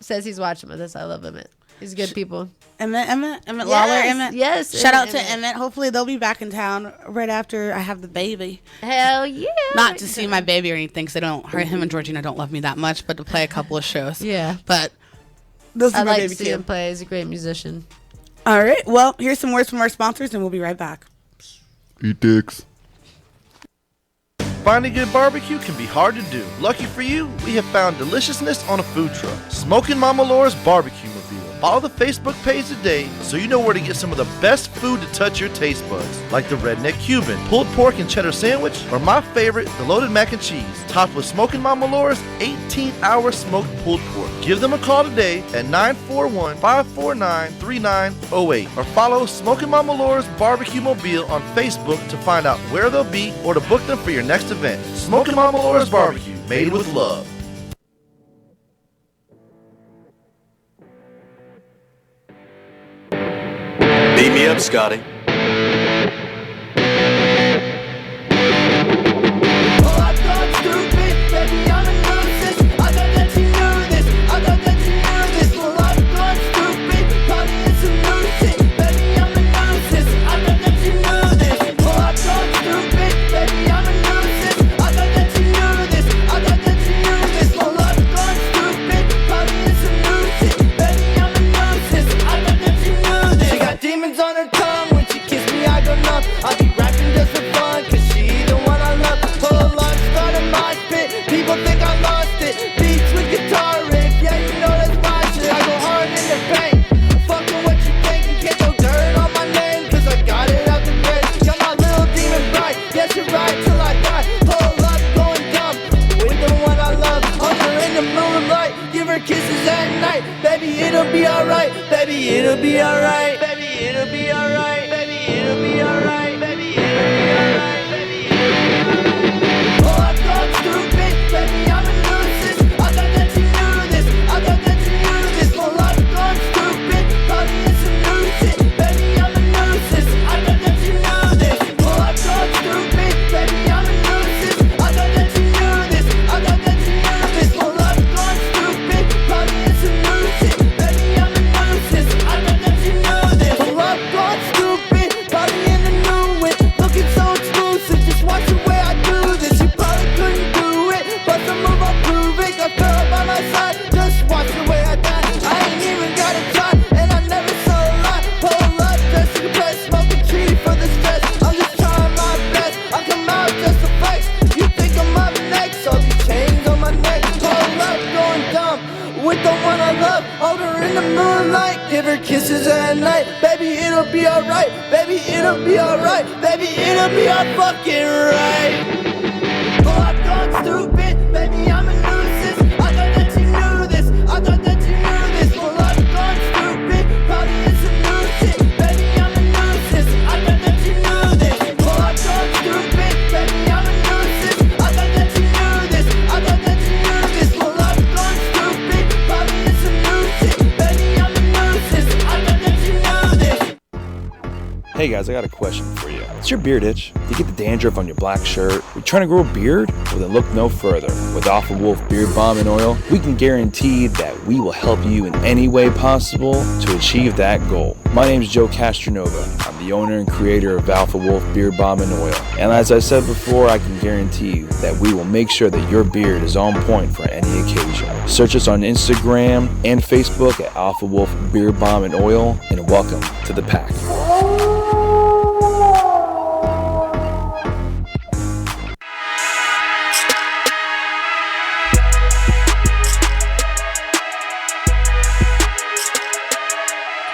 Says he's watching with us. I love Emmett. He's good people. Emmett Yes, Lawler, Emmett. yes, Shout out Emmett. to Emmett. Hopefully they'll be back in town right after I have the baby. Hell yeah. Not to see my baby or anything, because him and Georgina don't love me that much, but to play a couple of shows. Yeah. But those are I my like baby to see too. him play. He's a great musician. All right. Well, here's some words from our sponsors, and we'll be right back. Eat dicks. Finding good barbecue can be hard to do. Lucky for you, we have found deliciousness on a food truck. Smokin' Mama Laura's Barbecue Mobile. Follow the Facebook page today so you know where to get some of the best food to touch your taste buds, like the Redneck Cuban, pulled pork and cheddar sandwich, or my favorite, the loaded mac and cheese, topped with Smokin' Mama Laura's 18-hour smoked pulled pork. Give them a call today at 941-549-3908 or follow Smokin' Mama Laura's Barbecue Mobile on Facebook to find out where they'll be or to book them for your next event. Smokin' Mama Laura's Barbecue, made with love. Beat me up, Scotty. Kisses at night, baby, it'll be alright, baby, it'll be alright, baby, it'll be alright, baby, it'll be alright, baby, it'll be alright, baby, it'll be alright. Oh, I thought stupid, baby, I'm a nuisance. I thought that you knew this, I thought that you knew this. Oh, I thought stupid, probably it's a nuisance, baby, I'm a nuisance. I thought that you knew this. Oh, I thought stupid, baby, I'm a nuisance. I thought that you knew this, I thought that you knew this. Oh, I thought stupid. Probably it's a nuisance, baby, I'm a nuisance. I thought that you knew this. Well, I've gone stupid, probably in the new it. Looking so exclusive, just watch the way I do this. You probably couldn't do it, but the move I'll prove it. Got girl by my side, just watch the way I die. I ain't even got a try, and I never saw a lot. Pull up, just to press, smoking tree for the stress. I'm just trying my best, I come out just to flex. You think I'm up next, all these chains on my neck. Pull up, going dumb. With the one I love, hold her in the moonlight, give her kisses at night. Baby, it'll be alright, baby, it'll be alright, baby, it'll be all fucking right. Oh, I've gone stupid, baby, I'm a nuisance. I thought that you knew this, I thought that you knew this. Well, I've gone stupid, probably it's a nuisance, baby, I'm a nuisance. I thought that you knew this. Oh, I've gone stupid, baby, I'm a nuisance. I thought that you knew this, I thought that you knew this. Well, I've gone stupid. Probably it's a nuisance, baby, I'm a nuisance. I thought that you knew this. Hey guys, I got a question for you. Is your beard itch? Do you get the dandruff on your black shirt? Are you trying to grow a beard? Well, then look no further. With Alpha Wolf Beard Balm and Oil, we can guarantee that we will help you in any way possible to achieve that goal. My name is Joe Castronova. I'm the owner and creator of Alpha Wolf Beard Balm and Oil. And as I said before, I can guarantee you that we will make sure that your beard is on point for any occasion. Search us on Instagram and Facebook at Alpha Wolf Beard Balm and Oil, and welcome to the pack.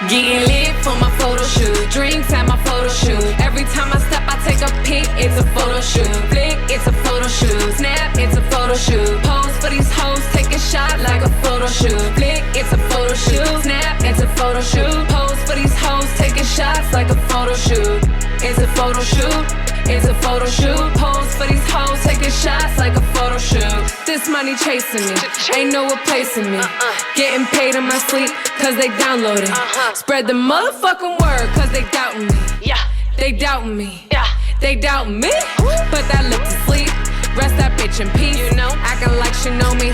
Getting lit for my photo shoot, drinks at my photo shoot. Every time I step, I take a pic, it's a photo shoot. Flick, it's a photo shoot. Snap, it's a photo shoot. Pose for these hoes, take a shot like a photo shoot. Flick, it's a photo shoot. Snap, it's a photo shoot. Pose for these hoes, taking shots like a photo shoot. It's a photo shoot. It's a photo shoot. Pose for these hoes, taking shots like a photo shoot. This money chasing me, ain't no replacing me. Getting paid in my sleep, cause they downloading. Spread the motherfucking word, cause they doubting me. Yeah, they doubting me. Yeah, they doubting me. Put that lip to sleep, rest that bitch in peace. You know, acting like she know me.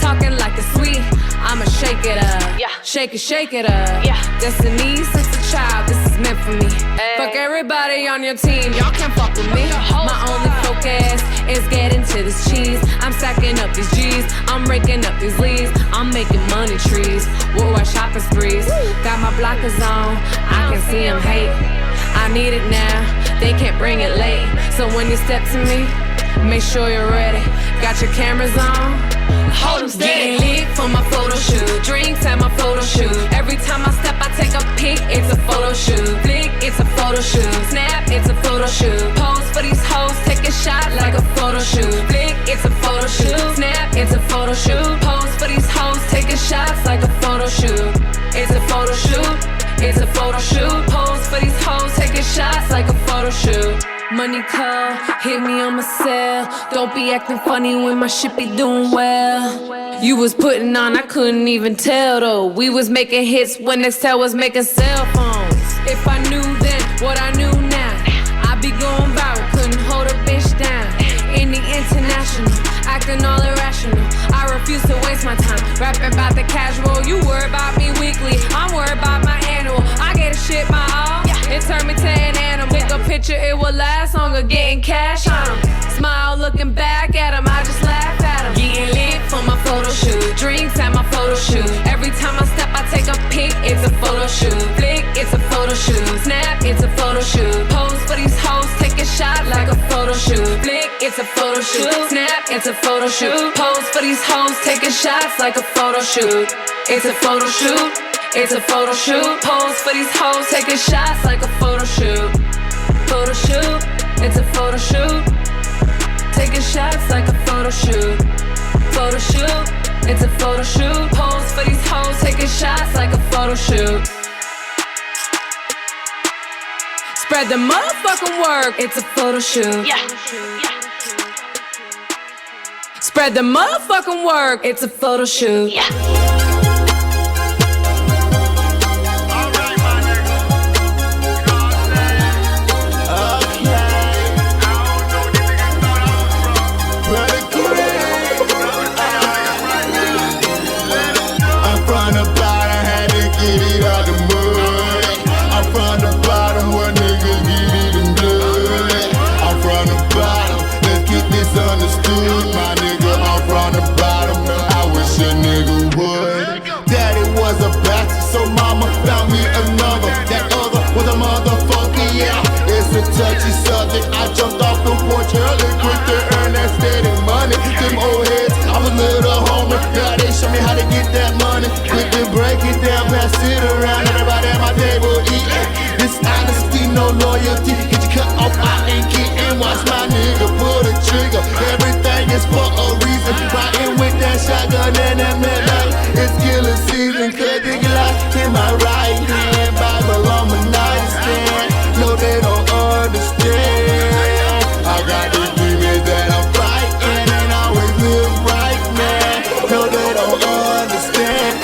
talking like it's sweet. I'ma shake it up, shake it up. Destiny since a child, this is meant for me. Fuck everybody on your team, y'all can't fuck with me. My only focus is getting to this cheese. I'm stacking up these G's, I'm raking up these leaves. I'm making money trees, worldwide shopping sprees. Got my blockers on, I can see them hate. I need it now, they can't bring it late. So when you step to me, make sure you're ready. Got your cameras on, hold them steady. Getting lit for my photo shoot, drinks at my photo shoot. Every time I step, I take a pic, it's a photo shoot. Flick, it's a photo shoot. Snap, it's a photo shoot. Pose for these hoes, take a shot like a photo shoot. Flick, it's a photo shoot. Snap, it's a photo shoot. Pose for these hoes, taking shots like a photo shoot. It's a photo shoot. It's a photo shoot. Pose for these hoes, taking shots like a photo shoot. Money call, hit me on my cell. Don't be acting funny when my shit be doing well. You was putting on, I couldn't even tell though. We was making hits when Nextel was making cell phones. If I knew then what I knew now, I'd be going viral, couldn't hold a bitch down. In the international, acting all irrational. I refuse to waste my time rapping about the casual. You worry about me weekly, I'm worried about my annual. I get a shit my all, it turned me to an animal. Take a picture, it will last longer, getting cash on them. Smile looking back at him, I just laugh at him. Getting lit for my photo shoot, drinks at my photo shoot. Every time I step, I take a pic, it's a photo shoot. Flick, it's a photo shoot. Snap, it's a photo shoot. Pose for these hoes, take a shot like a photo shoot. Flick, it's a photo shoot. Snap, it's a photo shoot. Pose for these hoes, taking shots like a photo shoot. It's a photo shoot. It's a photo shoot. Pose for these hoes, taking shots like a photo shoot. Photo shoot. It's a photo shoot. Taking shots like a photo shoot. Photo shoot. It's a photo shoot. Pose for these hoes, taking shots like a photo shoot. Spread the motherfucking word. It's a photo shoot. Spread the motherfucking word. It's a photo shoot. Touchy subject, I jumped off the porch early, quick to earn that steady money. Them old heads, I was little homie. Now they show me how to get that money. Quick to break it down, pass it around. Everybody at my table eating. This honesty, no loyalty. Get you cut off, I ain't kidding. Watch my nigga pull the trigger. Everything is for a reason. Riding with that shotgun and that midnight. It's killer season. Cut the Glock in my right hand. Bible on my nightstand. No, they don't understand. I got these demons that I'm fighting and I always live right, man. No, they don't understand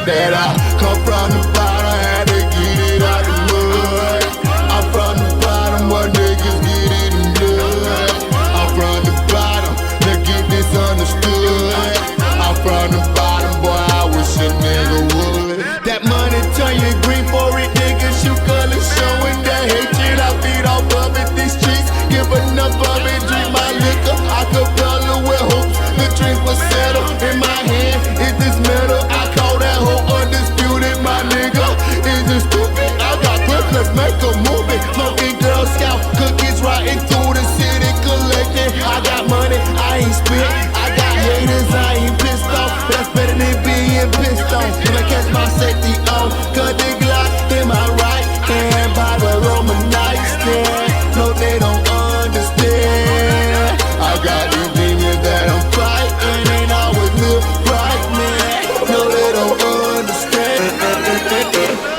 that I come from the bottom, had to get it out the mud. I'm from the bottom, where niggas get it in blood. I'm from the bottom, let's get this understood. I'm from the bottom, boy, I wish a nigga would. That money turn you green for it, niggas, you colors showing that hatred. I feed off of it, these streets give enough of it. Drink my liquor, I could color with hopes. The drink was settled in my hand. Is this metal? I call that hoe undisputed, my nigga. Is it stupid? I got clips, let's make a movie. Smoking Girl Scout cookies, riding through the city, collecting. I got money, I ain't spit. I got haters, I ain't pissed off. That's better than being pissed off. If I catch my safety on, cut the Glock in my right hand. Bible on my nightstand. No, they don't understand. I got these demons that I'm fighting and I always live right, man. No, they don't understand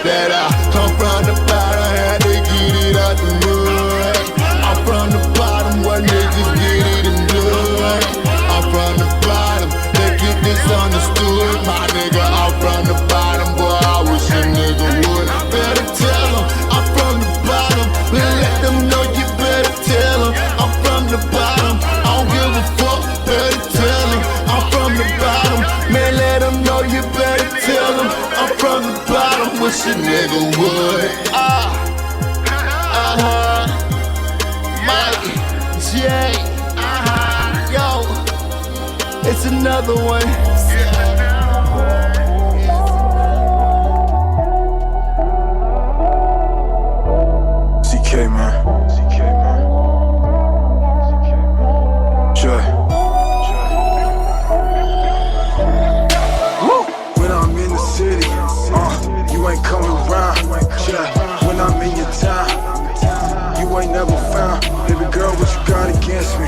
that I come from the bottom, had to get it out the mud. wish a nigga would. Mike, Jay, yo, it's another one. CK man. Jay. When I'm in the city, you ain't coming around. Yeah. When I'm in your town, you ain't never found. Baby girl, what you got against me?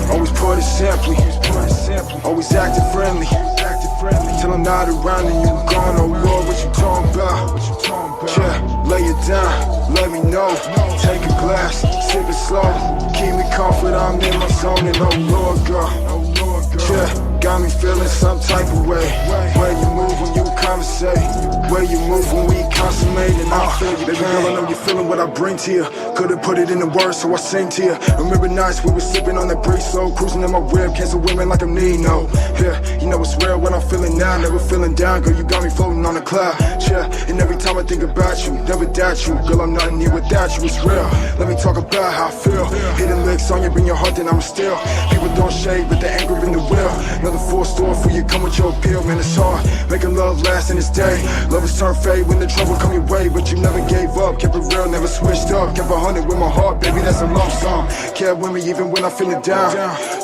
Always put it simply, always acting friendly. Till I'm not around and you gone, oh Lord, what you talking about? Yeah, lay it down, let me know. Take a glass, sip it slow. Keep me comfort, I'm in my zone and oh Lord, girl. Yeah, got me feeling some type of way. Where you move when you conversate, where you move when we consummate, and I feel you. Baby girl, I know you feeling what I bring to you. Could've put it in the words, so I sing to you. Remember nights we were sipping on that breeze slow, cruising in my whip, cancel women like I'm Nino. Yeah, you know it's real what I'm feeling now, never feeling down, girl, you got me floating on a cloud. Yeah, and every time I think about you, never doubt you, girl, I'm nothing here without you, it's real. Let me talk about how I feel. Hitting licks on you, bring your heart, then I'm still. People don't shade, but the anger in the will. Another full store for you, come with your appeal, man, it's hard. Making love last in this day. Lovers turn fade when the trouble come your way, but you never gave up, kept it real, never switched up. Kept 100 with my heart, baby, that's a lump sum. Care with me even when I'm feeling down.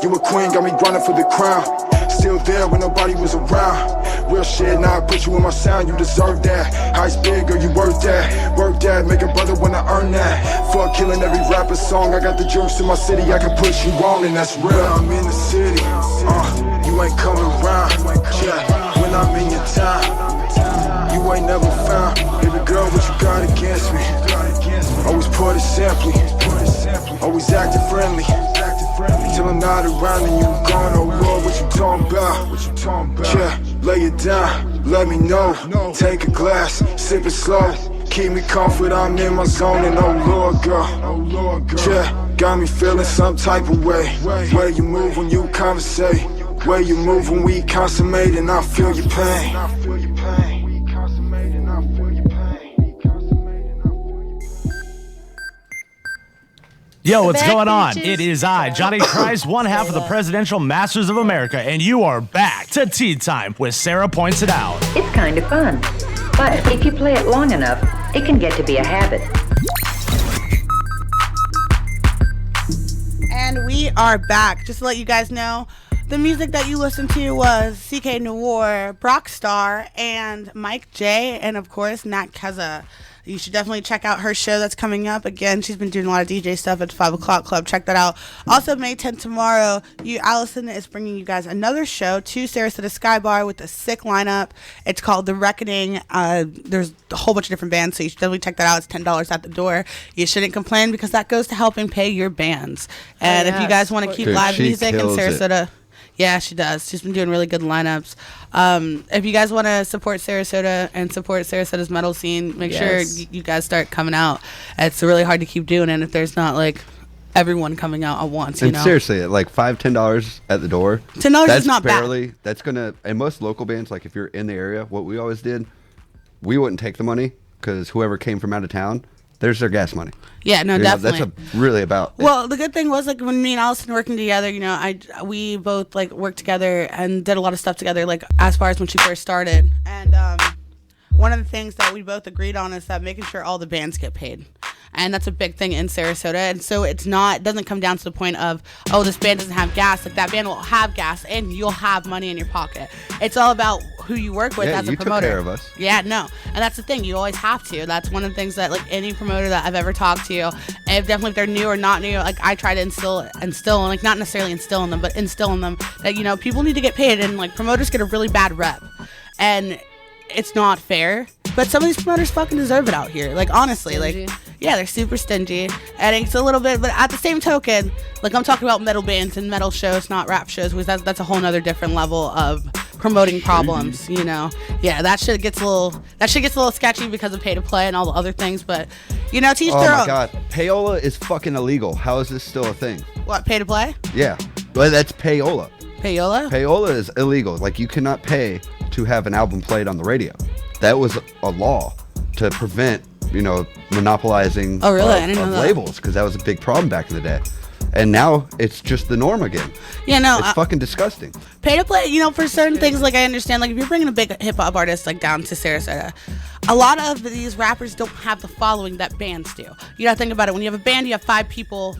You a queen, got me grinding for the crown. Still there when nobody was around. Real shit, now I put you in my sound, you deserve that. Ice big, girl, you worth that. Work that, make a brother when I earn that. Fuck killing every rapper song, I got the juice in my city, I can put you on, and that's real. I'm in the city, you ain't coming around. Yeah, when I'm in your town, you ain't never found. Baby girl, what you got against me? Always put it simply, always acting friendly. Till I'm not around and you gone, oh Lord, what you talking about? Yeah, lay it down, let me know. Take a glass, sip it slow. Keep me comfort, I'm in my zone, and oh Lord, girl. Yeah, got me feeling some type of way. Where you move when you conversate, where you move when we consummate, and I feel your pain. Yo, what's going on? It is I, Johnny Christ, one half of the Presidential Masters of America, and you are back to Tea Time with Sarah Points It Out. It's kind of fun, but if you play it long enough, it can get to be a habit. And we are back. Just to let you guys know, the music that you listened to was CK Noir, Brock Star, and Mike J, and of course, Nat Keza. You should definitely check out her show that's coming up. Again, she's been doing a lot of DJ stuff at 5 o'clock club. Check that out. Also, May 10th tomorrow, Allison is bringing you guys another show to Sarasota Sky Bar with a sick lineup. It's called The Reckoning. There's a whole bunch of different bands, so you should definitely check that out. It's $10 at the door. You shouldn't complain because that goes to helping pay your bands. And if you guys want to keep live music in Sarasota... Yeah, she does. She's been doing really good lineups. If you guys want to support Sarasota and support Sarasota's metal scene, make sure you guys start coming out. It's really hard to keep doing it if there's not, like, everyone coming out at once, you know? Seriously, like $5-10 at the door. $10 is not bad. That's going to, and most local bands, like if you're in the area, what we always did, we wouldn't take the money because whoever came from out of town, there's their gas money. Yeah, no, definitely. That's really about it. Well, the good thing was, like, when me and Allison working together, you know, we both, like, worked together and did a lot of stuff together, like, as far as when she first started. And one of the things that we both agreed on is that making sure all the bands get paid. And that's a big thing in Sarasota. And so it doesn't come down to the point of, oh, this band doesn't have gas. Like, that band will have gas and you'll have money in your pocket. It's all about who you work with as a promoter. You took care of us. Yeah, no. And that's the thing. You always have to. That's one of the things that, like, any promoter that I've ever talked to, and definitely if they're new or not new, like, I try to instill, like, not necessarily instill in them, but instill in them that, you know, people need to get paid. And, like, promoters get a really bad rep. And it's not fair. But some of these promoters fucking deserve it out here. Like, honestly, stingy. Like, yeah, they're super stingy. And it's a little bit, but at the same token, like, I'm talking about metal bands and metal shows, not rap shows, because that's a whole nother different level of promoting problems, you know. Yeah, that shit gets a little sketchy because of pay to play and all the other things, but, you know, teach their own. Oh my god, payola is fucking illegal. How is this still a thing? What, pay to play? Yeah, but that's payola. Payola? Payola is illegal. Like, you cannot pay to have an album played on the radio. that was a law to prevent, monopolizing Oh, really? I of, didn't know that. labels, because that was a big problem back in the day. And now it's just the norm again. Yeah, no. It's fucking disgusting. Pay to play, for certain things, like I understand, like if you're bringing a big hip hop artist like down to Sarasota, a lot of these rappers don't have the following that bands do. You gotta think about it. When you have a band, you have 5 people.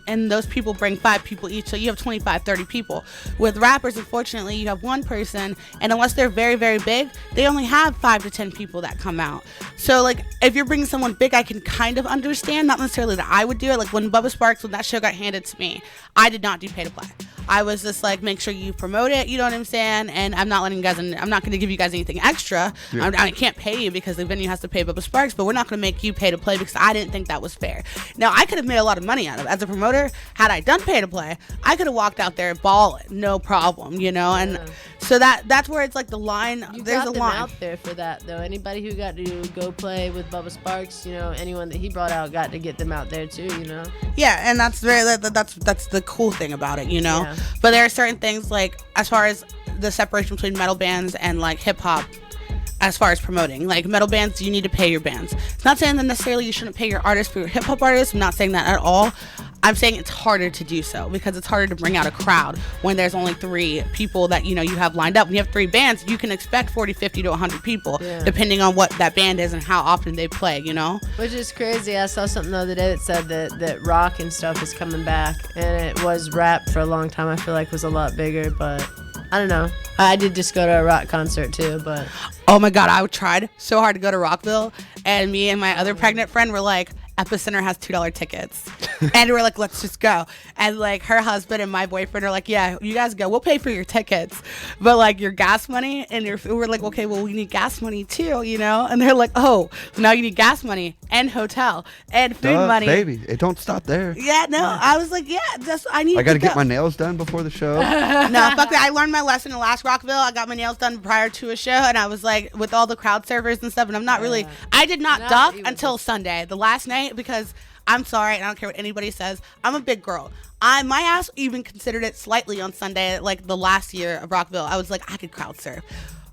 And those people bring 5 people each, so you have 25, 30 people. With rappers, unfortunately, you have one person, and unless they're very, very big, they only have 5 to 10 people that come out. So, like, if you're bringing someone big, I can kind of understand, not necessarily that I would do it. Like, when Bubba Sparks, when that show got handed to me, I did not do pay to play. I was just like, make sure you promote it, you know what I'm saying? And I'm not letting you guys, I'm not going to give you guys anything extra. Yeah. I can't pay you because the venue has to pay Bubba Sparks, but we're not going to make you pay to play because I didn't think that was fair. Now, I could have made a lot of money out of it. As a promoter, had I done pay to play, I could have walked out there balling, no problem, And so that's where it's like the line. There's got a them line out there for that, though. Anybody who got to go play with Bubba Sparks, anyone that he brought out got to get them out there too, Yeah, and that's that's the cool thing about it, Yeah. But there are certain things like as far as the separation between metal bands and like hip hop. As far as promoting, like metal bands, you need to pay your bands. It's not saying that necessarily you shouldn't pay your artists for your hip hop artists. I'm not saying that at all. I'm saying it's harder to do so because it's harder to bring out a crowd when there's only 3 people that you have lined up. When you have 3 bands, you can expect 40, 50 to 100 people, depending on what that band is and how often they play. Which is crazy. I saw something the other day that said that rock and stuff is coming back, and it was rap for a long time. I feel like was a lot bigger, but I don't know. I did just go to a rock concert too, but oh my god, I tried so hard to go to Rockville, and me and my other pregnant friend were like, Epicenter has $2 tickets, and we're like, let's just go. And like her husband and my boyfriend are like, yeah, you guys go, we'll pay for your tickets, but like your gas money and we're like, okay, well we need gas money too, and they're like, oh, so now you need gas money and hotel and food money, baby. It don't stop there. Yeah, no, I was like, yeah, I gotta get my nails done before the show. No, fuck that. I learned my lesson in last Rockville. I got my nails done prior to a show, and I was like, with all the crowd servers and stuff, and I'm not really, I did not duck until Sunday, the last night, because I'm sorry, and I don't care what anybody says, I'm a big girl. My ass even considered it slightly on Sunday, like the last year of Rockville. I was like, I could crowd surf.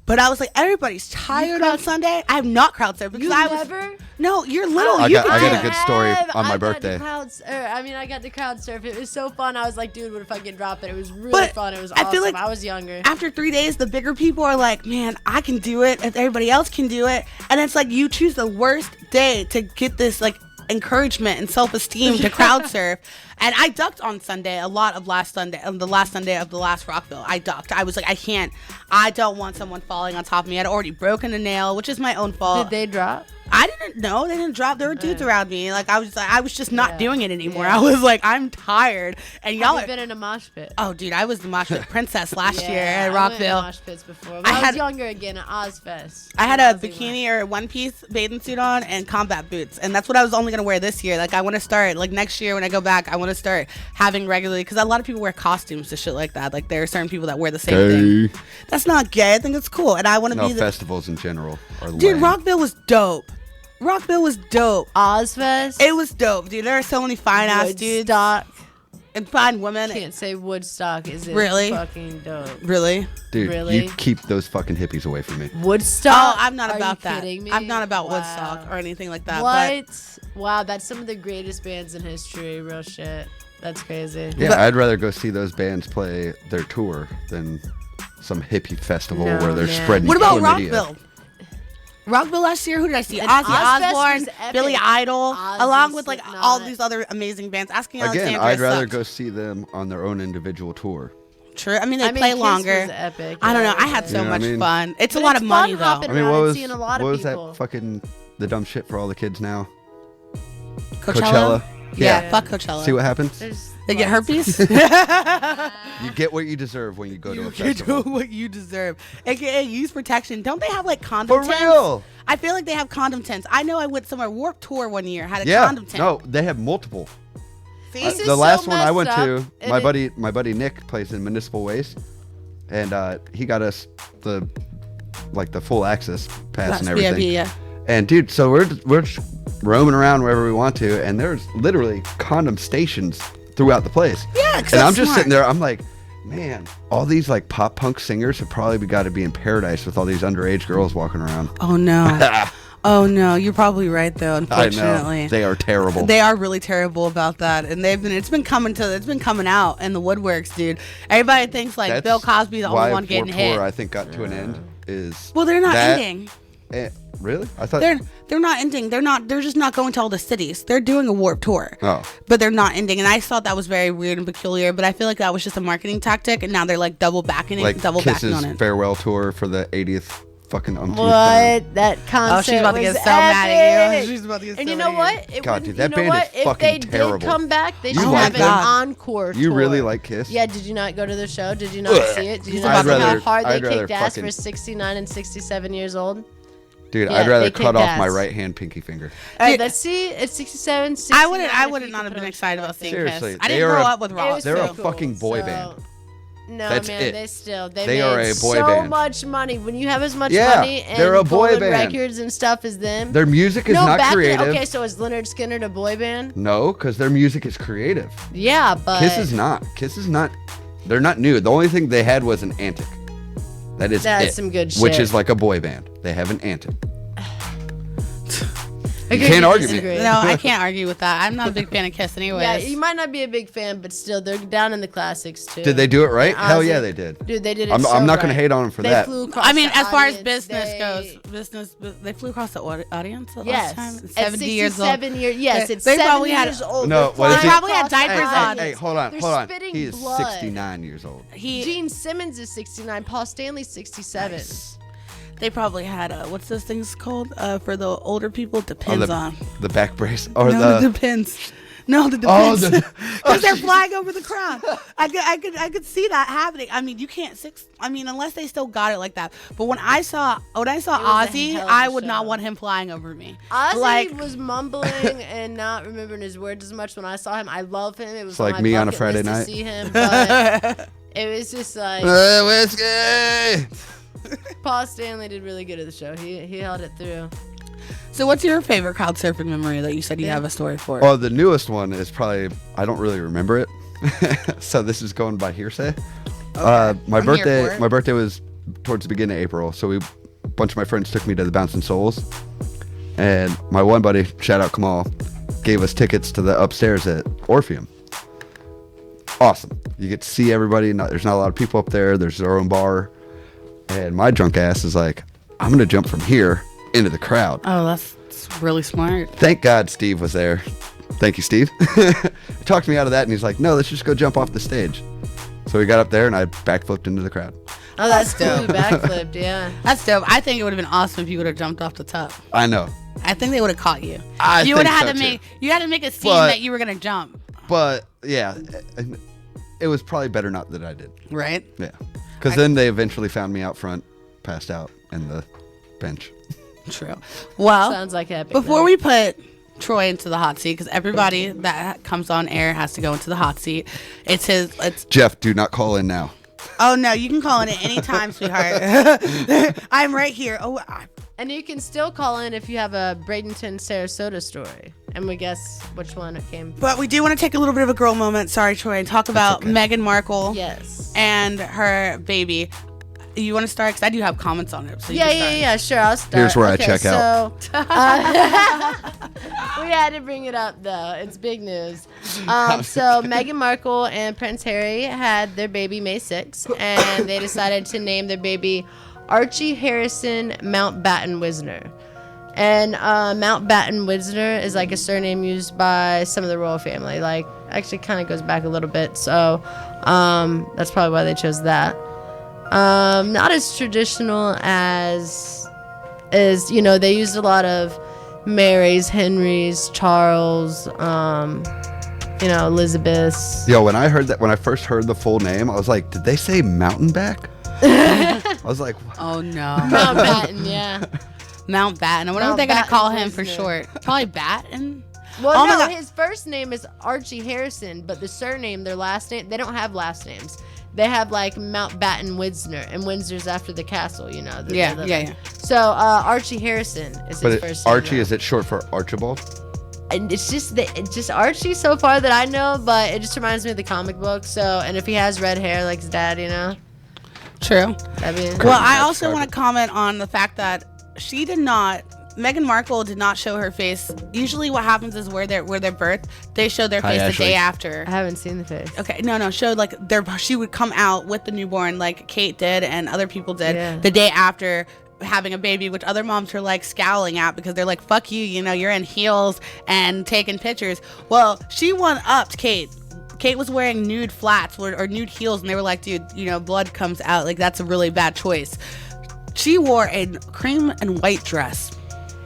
But I was like, everybody's tired on Sunday. I have not crowd surfed because never? No, you're little. I got a good story on my birthday. I got to crowd surf. It was so fun. I was like, dude, what if I could drop it? It was really fun. It was awesome. I feel like I was younger. After 3 days, the bigger people are like, man, I can do it if everybody else can do it. And it's like you choose the worst day to get this like encouragement and self-esteem to crowd surf. And I ducked on Sunday a lot of last Sunday, the last Sunday of the last Rockville. I ducked. I was like, I don't want someone falling on top of me. I'd already broken a nail, which is my own fault. Did they drop? I didn't know. They didn't drop. There were dudes around me. Like I was just not doing it anymore. I was like, I'm tired. And y'all have you been in a mosh pit? Oh, dude, I was the mosh pit princess last year at I Rockville. went in mosh pits before. I was younger again at Ozfest. I had a bikini or one-piece bathing suit on and combat boots, and that's what I was only gonna wear this year. Like I want to start like next year when I go back. I want to start having regularly because a lot of people wear costumes to shit like that. Like there are certain people that wear the same thing. That's not gay. I think it's cool, and I want to be. Festivals in general are dude. lame. Rockville was dope. Rockville was dope. Ozfest? It was dope, dude. There are so many fine ass dudes. Woodstock. And fine women. Can't say Woodstock. Is it really fucking dope? Really? Dude, really? You keep those fucking hippies away from me. Woodstock? Oh, I'm not Are about you that. kidding me? I'm not about Wow. Woodstock or anything like that. What? But Wow, that's some of the greatest bands in history. Real shit. That's crazy. Yeah, I'd rather go see those bands play their tour than some hippie festival where they're spreading what about chlamydia. Rockville? Rockville last year, who did I see? And Ozzy Ozfest Osbourne, was epic. Billy Idol, Ozzy, along with like Slipknot. all these other amazing bands. Asking Again, Alexandria I'd rather sucked. go see them on their own individual tour. True. I mean, they play Kiss longer. was epic. I don't know. I Yeah. had so You know what I much mean? fun. It's But a lot it's of money fun though. hopping I mean, around what and was seeing a lot of what was people. that fucking the dumb shit for all the kids now? Coachella? Yeah, fuck Coachella. See what happens? They get herpes. You get what you deserve when you go to a You festival. do what you deserve. AKA use protection. Don't they have like condom For tents? real? I feel like they have condom tents. I know I went somewhere Warped Tour one year, had a Yeah, condom tent. no, they have multiple. See? This is The last so one I messed went up, to, and my buddy Nick plays in Municipal Waste, and he got us the full access pass and That's everything. VIP, yeah. And dude, so we're just roaming around wherever we want to, and there's literally condom stations throughout the place. Yeah, 'cause and I'm that's just smart. sitting there. I'm like, Man, all these like pop punk singers have probably got to be in paradise with all these underage girls walking around. Oh no. Oh no, you're probably right though, unfortunately. I know. They are terrible. They are really terrible about that. And it's been coming out in the woodworks, dude. Everybody thinks like That's Bill Cosby's the only one getting Warped hit. Tour, I think, got to an end. Well, they're not ending. Really? I thought they're not ending. They're just not going to all the cities. They're doing a Warped Tour. Oh. But they're not ending. And I thought that was very weird and peculiar, but I feel like that was just a marketing tactic, and now they're like double backing Kiss's on it. farewell tour for the 80th fucking umpteenth What? time. That concert Oh, she's about to get was so mad at you. epic. She's about to get And so you know mad at what? you. God, dude, that you know band what? is If fucking they terrible. did come back, they You should like have them? an encore You tour. really like Kiss? Yeah, did you not go to their show? Did you not Ugh. see it? Did you I'd not see how rather- hard they I'd rather kicked ass fucking- for 69 and 67 years old? Dude, Yeah, I'd rather they cut kicked off my ass. right hand pinky finger. All right, let's see. It's 67, 69. I would not have been excited about seeing Seriously, Kiss. I they didn't are grow a- up with rock. They're a fucking boy band. No, That's man, it. they They made are a boy so band. much money. When you have as much Yeah, money and they're a boy golden band. records and stuff as them. Their music is no, not back creative. Then, okay, so is Leonard Skinner a boy band? No, because their music is creative. Yeah, but Kiss is not. Kiss is not. They're not new. The only thing they had was an antic. That's That's it, some good Which shit. is like a boy band. They have an antic. You Agree can't to argue me. disagree. No, I can't argue with that. I'm not a big fan of Kiss anyways. Yeah, you might not be a big fan, but still, they're down in the classics too. Did they do it right? And Hell Ozzy- yeah, they did. Dude, they did it. I'm so not gonna right. hate on them for They that. Flew across I mean, the as far as audience, they flew across the audience the Yes, last time. at 70 years old. 67 years. Yes, it's They 70 probably had years old. No, They're what is flying he? Probably had across the diapers on. audience. Hey, hold on, They're hold on. spitting He is blood. 69 years old. Gene Simmons is 69. Paul Stanley's 67. They probably had what's those things called for the older people? Depends on. The back brace or No, the. it depends. No, the Oh, depends. the- Because they're flying over the crowd. I could see that happening. I mean, you can't unless they still got it like that. But when I saw was a Ozzy, hell of a I would show. not want him flying over me. Ozzy was mumbling and not remembering his words as much when I saw him. I love him. It was It's like my me on a bucket Friday list night. to see him, but it was just like Whiskey. Paul Stanley did really good at the show. He held it through. So what's your favorite crowd surfing memory that you said you have a story for? Well, the newest one is probably I don't really remember it, so this is going by hearsay. My I'm here for birthday, it. my birthday was towards the beginning of April, so a bunch of my friends took me to the Bouncing Souls, and my one buddy, shout out Kamal, gave us tickets to the upstairs at Orpheum. Awesome, you get to see everybody. There's not a lot of people up there. There's their own bar, and my drunk ass is like, I'm gonna jump from here into the crowd. Oh, that's really smart. Thank God Steve was there. Thank you, Steve. He talked me out of that, and he's like, no, let's just go jump off the stage. So we got up there, and I backflipped into the crowd. Oh, that's cool. You backflipped, yeah. That's dope. I think it would have been awesome if you would have jumped off the top. I know. I think they would have caught you. think You would have had so, to too. you had to make a scene But- that you were gonna jump, But, yeah, it was probably better not that I did. right? Yeah. Because then they eventually found me out front, passed out in the bench. True. Well, Sounds like epic. before though. we put Troy into the hot seat, because everybody that comes on air has to go into the hot seat. It's Jeff, do not call in now. Oh no, you can call in at any time, sweetheart. I'm right here. And you can still call in if you have a Bradenton, Sarasota story, and we guess which one it came. But we do want to take a little bit of a girl moment. Sorry, Troy, and talk about Meghan Markle. Yes. And her baby. You want to start? Because I do have comments on it. So you can start. Yeah, sure. I'll start. Here's where I check out. So, we had to bring it up, though. It's big news. So Meghan Markle and Prince Harry had their baby May 6th, and they decided to name their baby Archie Harrison Mountbatten Wisner. And Mountbatten Wisner is like a surname used by some of the royal family. Like, actually kind of goes back a little bit. So that's probably why they chose that. Not as traditional as they used a lot of Marys, Henrys, Charles, Elizabeths. Yo, when I first heard the full name, I was like, did they say Mountainback? I was like, Oh no. Mountbatten, yeah. Mountbatten. I wonder what they're gonna Mountbatten call him for Wisner. short. Probably Batten. Well, Oh my no, God. his first name is Archie Harrison, but the surname, their last name, they don't have last names. They have like Mountbatten Wisner, and Windsor's after the castle, that they Yeah, live yeah, in. yeah. So Archie Harrison is his but first name. Archie, is it short for Archibald? and it's just Archie so far that I know, but it just reminds me of the comic book. So, and if he has red hair like his dad, you know. True. That'd be Well, I also want to comment on the fact that Meghan Markle did not show her face. Usually what happens is where they're birthed, they show their face the day after. I haven't seen the face. Okay, no, showed like she would come out with the newborn like Kate did and other people did the day after having a baby, which other moms are like scowling at because they're like, fuck you, you're in heels and taking pictures. Well, she one-upped Kate. Kate was wearing nude flats or nude heels, and they were like, dude, blood comes out. Like, that's a really bad choice. She wore a cream and white dress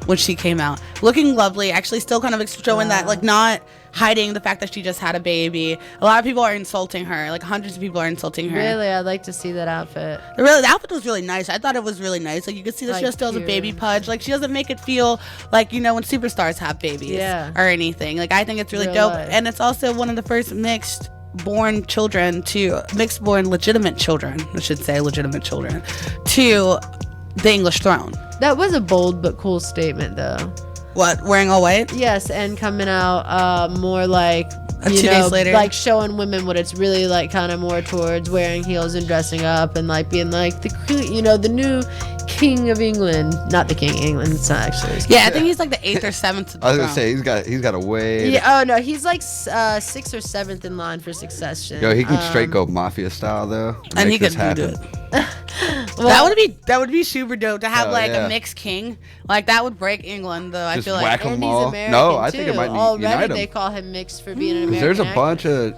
when she came out, looking lovely, actually still kind of showing that, like, not hiding the fact that she just had a baby. A lot of people are insulting her, like hundreds of people are insulting her. Really, I'd like to see that outfit. The outfit was really nice. I thought it was really nice. Like, you could see that she still has a baby pudge. Like, she doesn't make it feel like, when superstars have babies or anything. Like, I think it's really dope. Life. And it's also one of the first mixed born legitimate children to the English throne. That was a bold but cool statement, though. What, wearing all white? Yes, and coming out more like 2 days later, like showing women what it's really like, kind of more towards wearing heels and dressing up and like being like the new King of England. Not the King of England. It's not actually. Yeah, I think he's like the 8th or 7th. I was gonna say he's got a way. Yeah. Oh no, he's like 6th or 7th in line for succession. Yo, he can straight go mafia style though, and he could do it. Well, that would be super dope to have a mixed king. Like, that would break England, though. I feel like. Whack 'em and all. He's American No, I too. think it might Already unite 'em. they call him mixed for being an American. There's a actor. bunch of,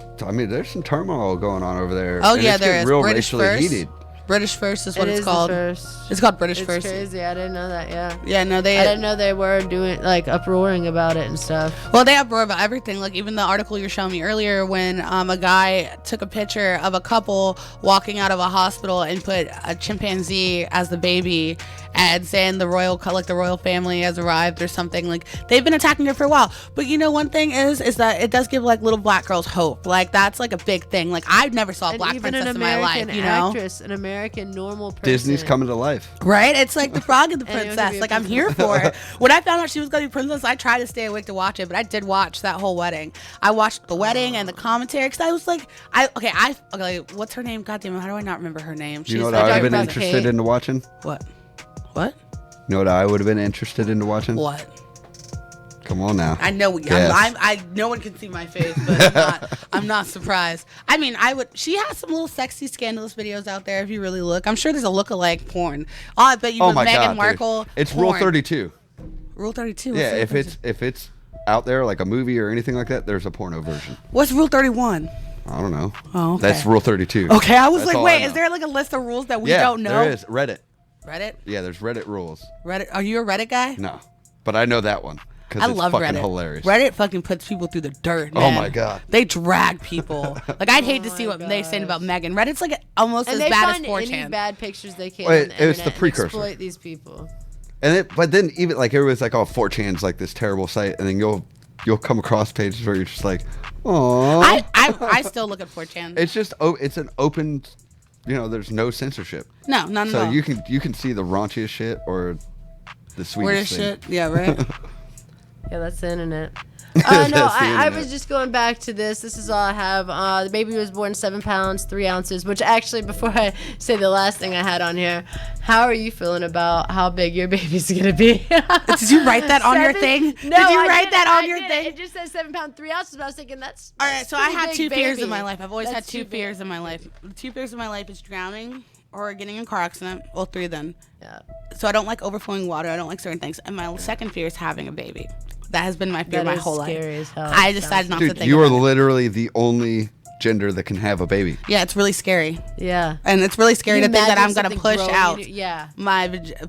there's some turmoil going on over there. Oh and yeah, it's there getting is. Real British racially first. heated. British first is what It it's is called. the first. It's called British It's first. crazy. I didn't know that. Yeah. Yeah, no, I didn't know they were doing like uproaring about it and stuff. Well, they uproar about everything. Like, even the article you're showing me earlier, when a guy took a picture of a couple walking out of a hospital and put a chimpanzee as the baby and saying the royal family has arrived or something. Like, they've been attacking her for a while. But one thing is that it does give like little black girls hope. Like, that's like a big thing. Like, I never saw a black princess in my life. Actress, an American normal person. Disney's coming to life. Right? It's like the Frog and the Anyone can Princess. be a Like, I'm here for it. When I found out she was going to be princess, I tried to stay awake to watch it, but I did watch that whole wedding. I watched the wedding and the commentary because I was like, what's her name? God damn it, how do I not remember her name? You know what I would have been interested into watching? What? You know what I would have been interested into watching? What? Come on now. I know. Yes. No one can see my face, but I'm not surprised. I mean, She has some little sexy, scandalous videos out there if you really look. I'm sure there's a lookalike porn. Oh, I bet you Oh with my Meghan God, Markle. dude. It's porn. Rule 32. Rule 32. Yeah, if it's out there like a movie or anything like that, there's a porno version. What's Rule 31? I don't know. Oh, okay. That's Rule 32. Okay, I was That's like, all wait, I is there like a list of rules that we yeah, don't know? there is. Reddit. Reddit? Yeah, there's Reddit rules. Reddit? Are you a Reddit guy? No, but I know that one. I love fucking Reddit. Hilarious. Reddit fucking puts people through the dirt, man. Oh my God. They drag people. Like, I'd hate to see what they say about Meghan. Reddit's like almost And as they bad find as 4chan. any bad pictures they can. Well, on the it's the internet and precursor. Exploit these people. But then even like everybody's like, oh, 4chan's like this terrible site, and then you'll come across pages where you're just like, oh. I still look at 4chan. It's just it's an open, there's no censorship. No, none at So all. you can see the raunchiest shit or the sweetest Weird thing. shit. Yeah, right. Yeah, that's the internet. That's No, the I internet. was just going back to this. This is all I have. The baby was born 7 pounds, 3 ounces, which actually, before I say the last thing I had on here, how are you feeling about how big your baby's going to be? Did you write that on your thing? No, Did you I write didn't. that on I your didn't. thing? It just says 7 pounds, 3 ounces, but I was thinking that's All right, so I had pretty 2 big fears in baby. my life. I've always That's had 2 too fears big. in my life. The 2 fears in my life is drowning or getting in a car accident. Well, 3 then. Yeah. So I don't like overflowing water. I don't like certain things. And my second fear is having a baby. That has been my fear That my is whole scary life. as hell. I decided not to Dude, think you are about it. literally the only gender that can have a baby. Yeah, it's really scary. Yeah. And it's really scary to Can you think that I'm imagine gonna something push growing out in yeah.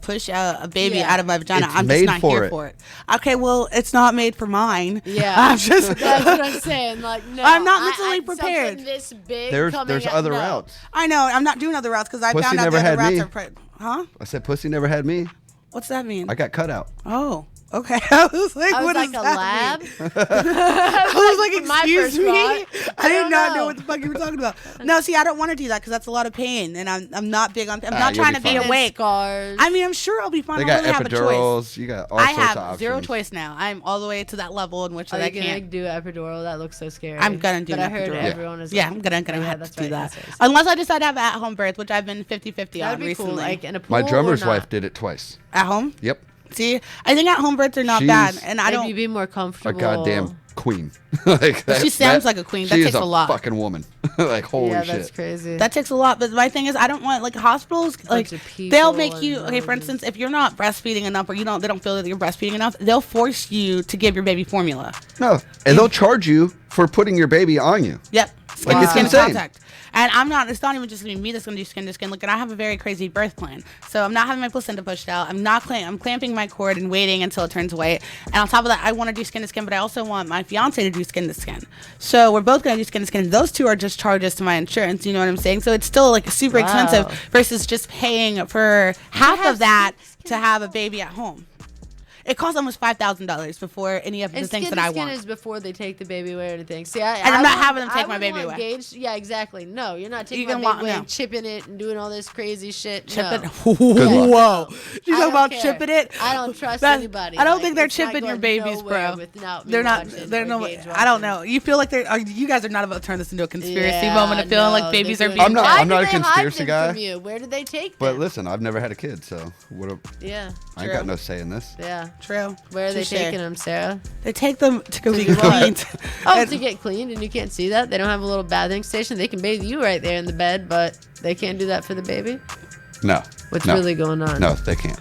push out a baby Yeah. out of my vagina. It's I'm just made not for here it. for it. Okay, well, it's not made for mine. Yeah. I'm just That's what I'm saying. Like, no. I'm not mentally prepared. Something this big There's coming out, other no. routes. I know. I'm not doing other routes because I Pussy found out never the other had routes me. are huh? I said pussy never had me. What's that mean? I got cut out. Oh. Okay. I was like, I was what like is a that lab. mean? I was like, my excuse first me. thought. I did don't not know what the fuck you were talking about. No, see, I don't want to do that because that's a lot of pain, and I'm not big on. I'm not you'll trying be to be fine. awake. Scars. I mean, I'm sure I'll be fine. They I got don't really have a choice. epidurals. You got all I sorts of have options. zero choice now. I'm all the way to that level in which Are that I you gonna can't. do epidural? That looks so scary. I'm gonna do But an I heard epidural. everyone is. Yeah, like, I'm gonna yeah, have that's to do right, that. that's right. Unless I decide to have at home birth, which I've been 50-50 That'd on be recently. cool. Like in a pool My drummer's or not? wife did it twice. At home? Yep. See, I think at home births are not She's bad, and I Maybe don't. you'd be more A comfortable. goddamn queen. Like But she sounds like a queen. That she takes is a lot. Fucking woman. Like holy Yeah, shit. that's crazy. That takes a lot, but my thing is, I don't want like hospitals. Like of people they'll make you. and Okay, for instance, if you're not breastfeeding enough, or they don't feel that you're breastfeeding enough, they'll force you to give your baby formula. No, and they'll charge you for putting your baby on you. Yep. Skin Like, to it's skin insane. contact. And it's not even just gonna be me that's gonna do skin to skin. Look, and I have a very crazy birth plan. So I'm not having my placenta pushed out. I'm clamping my cord and waiting until it turns white. And on top of that, I want to do skin to skin, but I also want my fiance to do skin to skin. So we're both gonna do skin to skin. Those two are just charges to my insurance. You know what I'm saying? So it's still like super expensive versus just paying for half of that to have a baby at home. It costs almost $5,000 before any of the things that I want. Skin is before they take the baby away or anything. See, I'm not having them take my baby away. Engaged. Yeah, exactly. No, you're not taking You my can baby away no. and chipping it and doing all this crazy shit. Chip no. it. Whoa. She's talking don't about care. chipping it. I don't trust That's- anybody. I don't Like, think they're it's not chipping your going babies, nowhere bro. without me They're not. watching They're or no. Gage I don't watching. know. You feel like you guys are not about to turn this into a conspiracy Yeah, moment of feeling like no, babies they're are doing being. I'm Why not a did they hide conspiracy them guy. From you? Where did they take But them? listen, I've never had a kid, so Yeah. I ain't got no say in this. Yeah. True. Where are they Touche. taking them, Sarah? They take them to go be do what? cleaned. Oh, to get cleaned, and you can't see that? They don't have a little bathing station? They can bathe you right there in the bed, but they can't do that for the baby? No. What's no. really going on? No, they can't.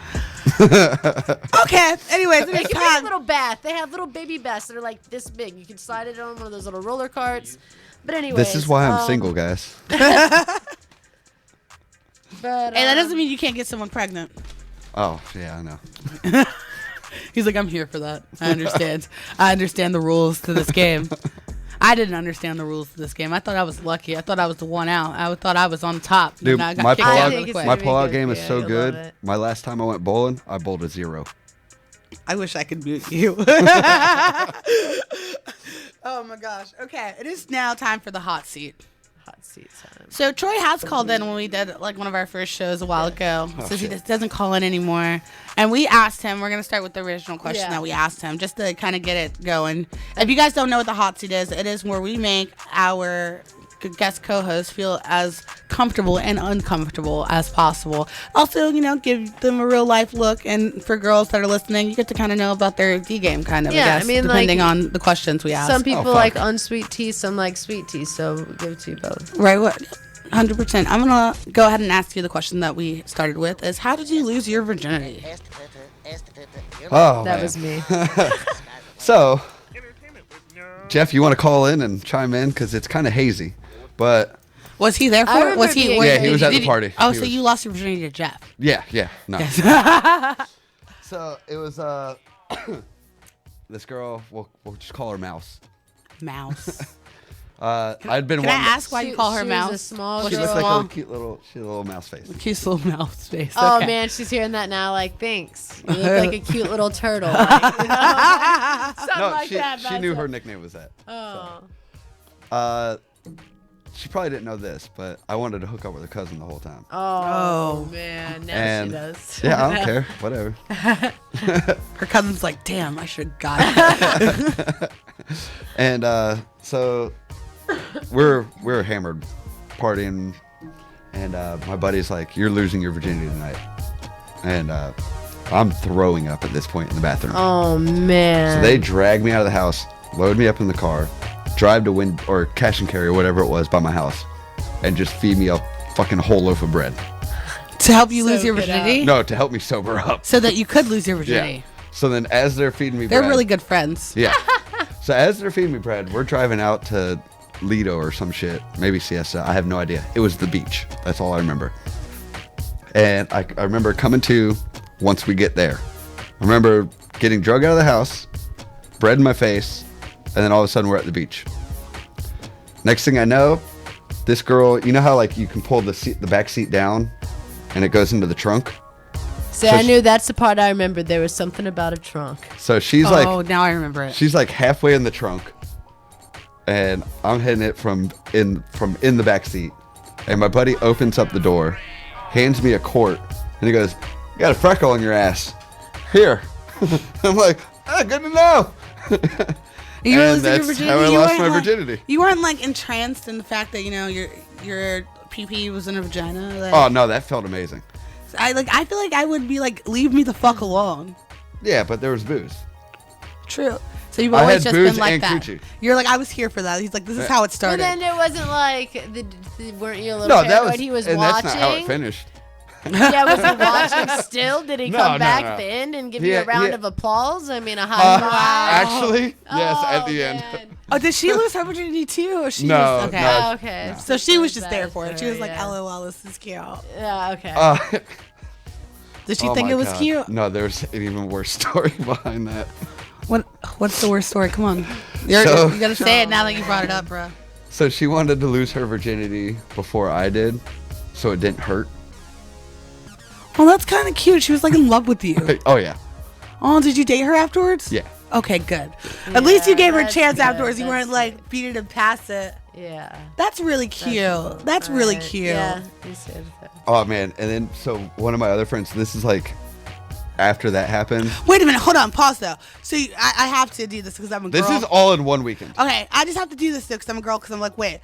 Okay. Anyways, They can make a little bath. They have little baby baths that are like this big. You can slide it on one of those little roller carts. But anyway, This is why I'm single, guys. But Hey, that doesn't mean you can't get someone pregnant. Oh, yeah, I know. He's like, I'm here for that. I understand. I understand the rules to this game. I didn't understand the rules to this game. I thought I was lucky. I thought I was the one out. I thought I was on top. Dude, And I got my kicked out really pullout, quick. my pullout game is Yeah, so you'll love good. it. My last time I went bowling, I bowled a 0. I wish I could mute you. Oh my gosh. Okay, it is now time for the hot seat. Hot seat time. So Troy has called in when we did like one of our first shows a while ago. Says he just doesn't call in anymore. And we asked him, we're going to start with the original question that we asked him just to kind of get it going. If you guys don't know what the hot seat is, it is where we make our guest co-hosts feel as comfortable and uncomfortable as possible. Also, you know, give them a real life look. And for girls that are listening, you get to kind of know about their D game kind of, Yeah, I guess, I mean, depending like, on the questions we ask. Some people like unsweet tea, some like sweet tea, so we'll give it to you both. Right, what? 100%. I'm going to go ahead and ask you the question that we started with is how did you lose your virginity? Oh, That man. was me. So, Jeff, you want to call in and chime in? Because it's kind of hazy. But, Was he there for I it? remember Was he? being- Yeah, he was at the did party. Oh, He so was- you lost your virginity to Jeff. yeah, no. Yes. So, it was this girl, we'll just call her Mouse. Mouse. I'd been Can I wanting to- ask why you call her she was Mouse? a small Was She she looks like small? a cute little mouse face. Cute little mouse face. Oh Okay. man, she's hearing that now. Like, thanks. You look like a cute little turtle. Like, you know? Something No, like that. she knew her nickname was that. Oh. She probably didn't know this, but I wanted to hook up with her cousin the whole time. Oh man, now And she does. yeah, I don't care. Whatever. Her cousin's like, damn, I should have got it. And so we're hammered, partying, and my buddy's like, "You're losing your virginity tonight," and I'm throwing up at this point in the bathroom. Oh man. So they drag me out of the house, load me up in the car, drive to cash and carry or whatever it was by my house, and just feed me a fucking whole loaf of bread. To help you lose your Soak it up. virginity? No, to help me sober up. So that you could lose your virginity. Yeah. So then as they're feeding me They're bread. really good friends. Yeah. So as they're feeding me bread, we're driving out to Lido or some shit. Maybe Siesta. I have no idea. It was the beach. That's all I remember. And I remember coming to once we get there. I remember getting drug out of the house, bread in my face, and then all of a sudden we're at the beach. Next thing I know, this girl, you know how like you can pull the back seat down and it goes into the trunk? See, I knew that's the part I remembered. There was something about a trunk. So she's Oh, now I remember it. She's like halfway in the trunk, and I'm hitting it from in the back seat. And my buddy opens up the door, hands me a quart, and he goes, "You got a freckle on your ass. Here." I'm like, good to know. You and that's how I lost my virginity. You weren't like entranced in the fact that your pee was in a vagina. Like, Oh no, that felt amazing. I feel like I would be like, leave me the fuck alone. Yeah, but there was booze. True. So you've always just been like that. Coochie. You're like, I was here for that. He's like, this is how it started. But then it wasn't like, weren't you a little paranoid? He was watching. That's not how it finished. Yeah, was he watching still? Did he come back at the end and give you a round of applause? I mean, a high five? Actually, yes, at the end. Oh, did she lose her virginity too? Or she No, just, okay. no. Okay. So she was just there for it. She was like, LOL, this is cute. Yeah, okay. Did she think it was cute? No, there's an even worse story behind that. What's the worst story? Come on. You gotta say it now that you brought it up, bro. So she wanted to lose her virginity before I did, so it didn't hurt. Well, that's kind of cute. She was like in love with you. Oh, yeah. Oh, did you date her afterwards? Yeah. Okay, good. At least you gave her a chance good. afterwards. You weren't like beat it and pass it. Yeah. That's really cute. That's really cute. Yeah, he said that. Oh, man. And then, so one of my other friends, this is like after that happened. Wait a minute. Hold on. Pause, though. So I have to do this because I'm a girl. This is all in one weekend. Okay. I just have to do this, though, because I'm a girl. Because I'm like, wait.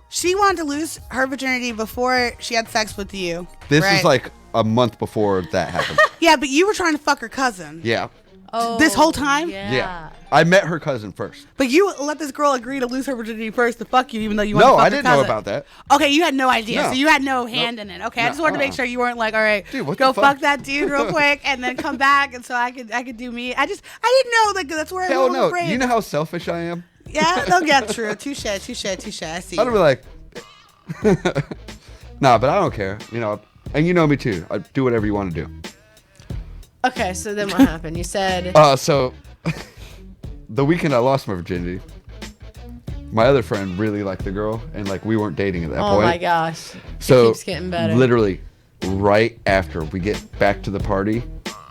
She wanted to lose her virginity before she had sex with you. This right? is like a month before that happened. Yeah, but you were trying to fuck her cousin. Yeah. Oh, this whole time? Yeah. I met her cousin first. But you let this girl agree to lose her virginity first to fuck you, even though you No, wanted to fuck I her didn't cousin. know about that. Okay, you had no idea. No. So you had no hand in it. Okay, I just wanted to make sure you weren't like, all right, Dude, what go the fuck? fuck that dude real quick and then come back, and so I could do me. I didn't know like that's where Hell I no. brain. You know how selfish I am? Yeah, they'll get true. Touche. I see. I'd be like, nah, but I don't care. You know, and you know me too. I do whatever you want to do. Okay, so then what happened? You said. So the weekend I lost my virginity, my other friend really liked the girl, and like we weren't dating at that point. Oh my gosh. So it keeps getting better. Literally, right after we get back to the party,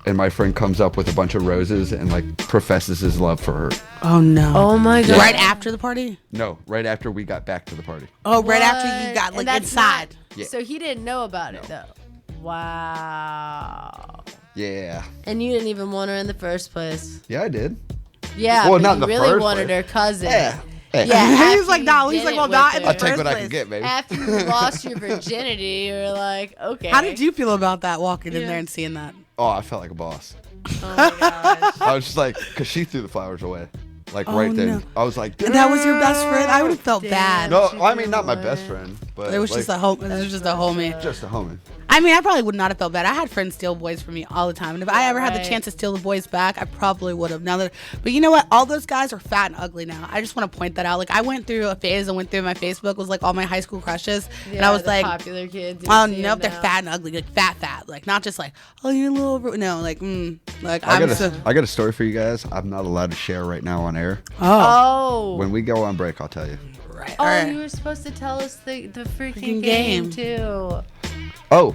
and my friend comes up with a bunch of roses and like professes his love for her. Oh no. Oh my god. Right after the party? No, right after we got back to the party. Oh, right after you got And like that's inside. Yeah. So he didn't know about it though. Wow. Yeah. And you didn't even want her in the first place. Yeah, I did. Yeah, Well, but not in you the really first wanted place. her cousin. Yeah. Hey. Yeah. He's like, no. He's like, well, not in the I'll take first what I place. can get, baby. After you lost your virginity, you were like, okay. How did you feel about that walking in there and seeing that? Oh, I felt like a boss. Oh my gosh. I was just like, because she threw the flowers away. Like Oh, right then. no. I was like, And that was your best friend? I would have felt bad. no, I mean, not my best friend. But It was like, just a homie. It was just a homie. Just a homie. I mean, I probably would not have felt bad. I had friends steal boys from me all the time, and if I ever had the Right. chance to steal the boys back, I probably would have. But you know what? All those guys are fat and ugly now. I just want to point that out. Like, I went through a phase and went through my Facebook was like all my high school crushes, and I was the like, popular kids. oh nope, they're fat and ugly, like fat, like not just like oh you're a little no, like like I got a story for you guys. I'm not allowed to share right now on air. Oh. When we go on break, I'll tell you. Right. Oh, Alright. you were supposed to tell us the freaking game. game too. Oh,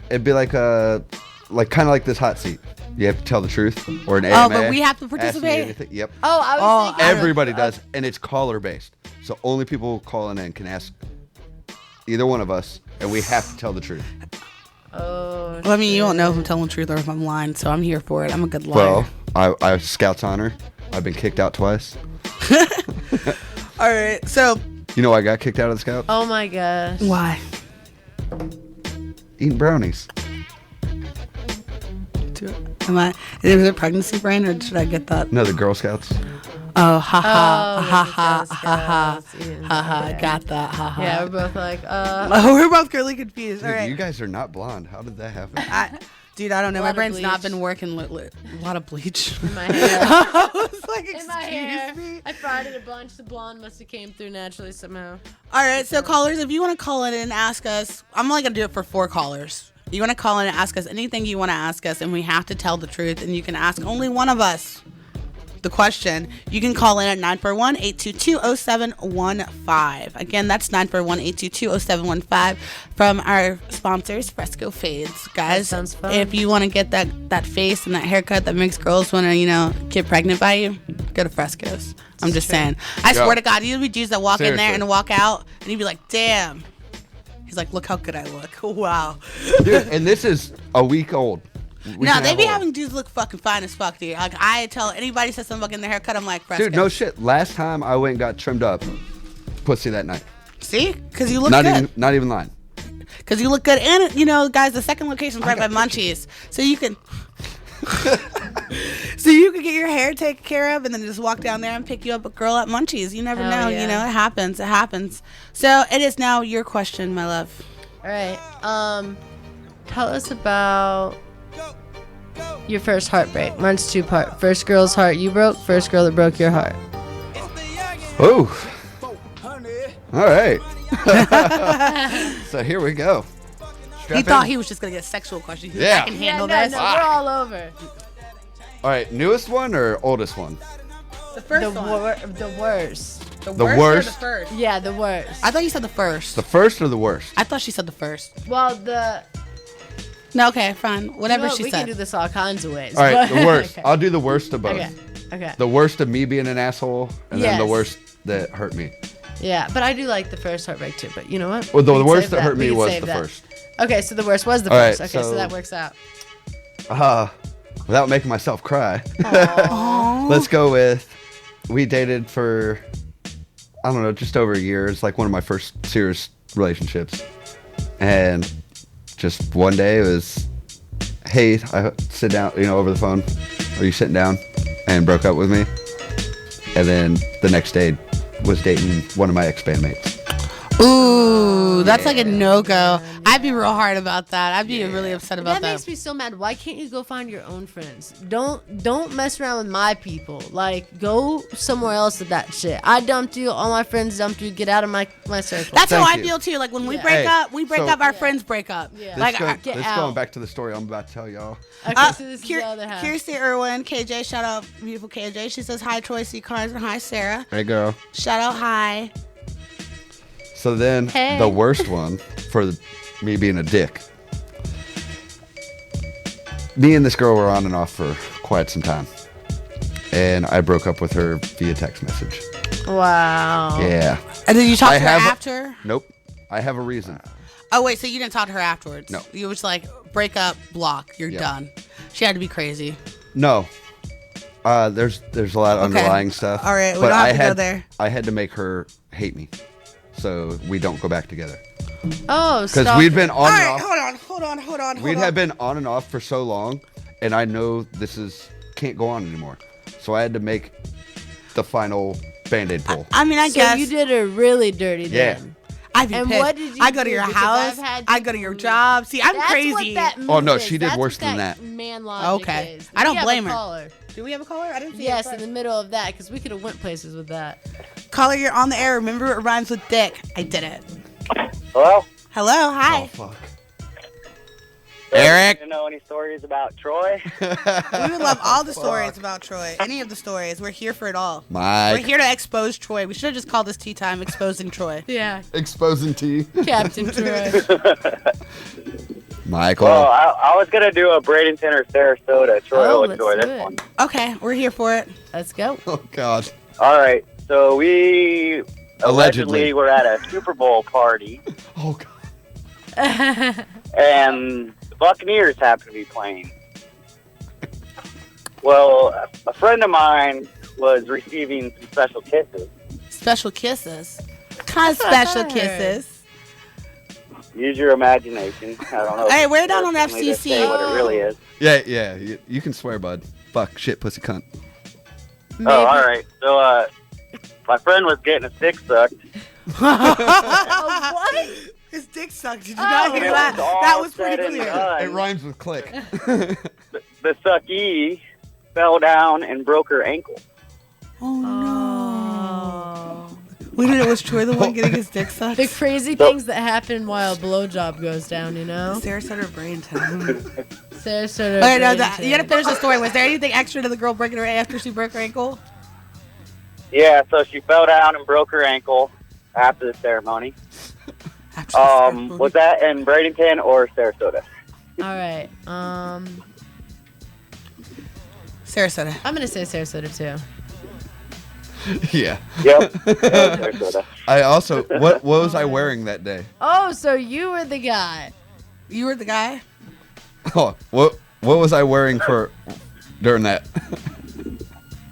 it'd be like kind of like this hot seat. You have to tell the truth, or an AMA. Oh, but we have to ask me participate? anything. Yep. Oh, I was thinking. Everybody does, and it's caller based. So only people calling in can ask either one of us, and we have to tell the truth. Oh. Well, I mean, you don't know if I'm telling the truth or if I'm lying, so I'm here for it. I'm a good liar. Well, I have Scout's honor. I've been kicked out twice. All right, so You know why I got kicked out of the Scouts? Oh my gosh. why? Eating brownies. Is it pregnancy brain or should I get that? No, the Girl Scouts. Oh, ha ha, Oh, ha the ha, Girl ha ha, Scouts, yeah. ha ha, got that, ha ha. Yeah, we're both like, Oh, we're both really confused. Dude, All right. you guys are not blonde. How did that happen? Dude, I don't know. A My lot of brain's not bleach. been working. A lot of bleach. in my hair. I was like, In my hair. excuse me. I fried it a bunch. The blonde must have came through naturally somehow. All right, so callers, if you want to call in and ask us, I'm only going to do it for 4 callers. You want to call in and ask us anything you want to ask us, and we have to tell the truth, and you can ask only one of us. the question, you can call in at 941-822-0715. Again, that's 941-822-0715 from our sponsors, Fresco Fades. Guys, sounds fun. if you want to get that face and that haircut that makes girls want to, get pregnant by you, go to Fresco's. I'm just saying. I swear to God, you'll be dudes that walk in there and walk out, and you'd be like, damn. He's like, look how good I look. Wow. Dude, and this is a week old. No, they be having dudes look fucking fine as fuck, dude. Like, I tell anybody says something fucking their haircut, I'm like, Fresco. Dude, no shit. Last time I went and got trimmed up, pussy that night. See? Because you look good. Not even lying. Because you look good. And, guys, the second location's right by Munchies. So you can... so you can get your hair taken care of and then just walk down there and pick you up a girl at Munchies. You never know. Yeah. It happens. It happens. So it is now your question, my love. All right. Tell us about your first heartbreak. Mine's two-part. First girl's heart you broke. First girl that broke your heart. Oh. All right. So here we go. He thought he was just going to get a sexual question. He was like, I can handle this. No, we're all over. All right, newest one or oldest one? The first one. The worst. The The worst? worst? Or the first? Yeah, the worst. I thought you said the first. The first or the worst? I thought she said the first. Well, the... No, okay, fine. Whatever she we said. can do this all kinds of ways. All right, but- the worst. Okay. I'll do the worst of both. Okay. The worst of me being an asshole, and then the Yes. worst that hurt me. Yeah, but I do like the first heartbreak too. But you know what? Well, the We can worst save that hurt We me can was save the that. first. Okay, so the worst was the All right, first. Okay, so so- that works out. Without making myself cry, let's go with, we dated for, I don't know, just over a year. It's like one of my first serious relationships. And just one day it was, hey, I sit down, over the phone. Are you sitting down? And broke up with me. And then the next day was dating one of my ex-bandmates. Ooh, that's like a no-go. I'd be real hard about that. I'd be really upset about That that. makes me so mad. Why can't you go find your own friends? Don't mess around with my people. Like, go somewhere else with that shit. I dumped you. All my friends dumped you. Get out of my circle. That's how I feel too. Like when we break up, our friends break up. Yeah. Like This going back to the story I'm about to tell y'all. Okay, so this is the other half. Kirsty Irwin, KJ, shout out beautiful KJ. She says hi Troy C. Carnes and hi Sarah. Hey, girl. Shout out hi. So then the worst one for me being a dick. Me and this girl were on and off for quite some time. And I broke up with her via text message. Wow. Yeah. And did you talk to her after? Nope. I have a reason. Oh wait, so you didn't talk to her afterwards? No. You was like break up, block, you're Yeah. done. She had to be crazy. No. There's a lot of underlying stuff. All right, we but don't have I to go there. I had to make her hate me. So we don't go back together. Oh, Because we'd been on and off. Hold on. We'd have been on and off for so long, and I know can't go on anymore. So I had to make the final Band-Aid pull. I mean, I So guess you did her really dirty then. I'd be And pissed. what did you I go to do? your Because house. I've had I go to your job. See, I'm That's crazy. what that Oh, no, move she is. did That's worse what than that. Man logic Okay. is. I don't We have blame a her. caller. Do we have a caller? I didn't see Yes, it. in the middle of that, because we could have went places with that. Caller, you're on the air. Remember, it rhymes with dick. I did it. Hello? Hello. Hi. Oh, fuck. Eric? Do you know any stories about Troy? We would love all the stories about Troy. Any of the stories. We're here for it all. Mike. We're here to expose Troy. We should have just called this Tea Time Exposing Troy. Yeah. Exposing tea. Captain Troy. Michael. Well, I was going to do a Bradenton or Sarasota. Troy Oh, will let's enjoy do this it. one. Okay, we're here for it. Let's go. Oh, God. All right. So we Allegedly. were at a Super Bowl party, Oh, God. and the Buccaneers happened to be playing. Well, a friend of mine was receiving some special kisses. Special kisses. Kind of special kisses. Use your imagination. I don't know. Hey, we're down on Personally, to say FCC. what it really is. Yeah. You can swear, bud. Fuck, shit, pussy, cunt. Oh, all right. So, my friend was getting a dick sucked. What? His dick sucked. Did you not hear that? That was pretty clear. It rhymes with click. The suckee fell down and broke her ankle. Oh, no. We didn't know, was Troy the one getting his dick sucked? The crazy things that happen while a blowjob goes down, you know? Sarah said her brain time. Sarasota. Okay, no, Bradenton. you gotta finish the story. Was there anything extra to the girl breaking her after she broke her ankle? Yeah, so she fell down and broke her ankle after the ceremony. Was that in Bradenton or Sarasota? All right. Sarasota. I'm gonna say Sarasota too. Yeah. Yep. I also what was I wearing that day? Oh, so you were the guy. You were the guy? Oh, what was I wearing for during that?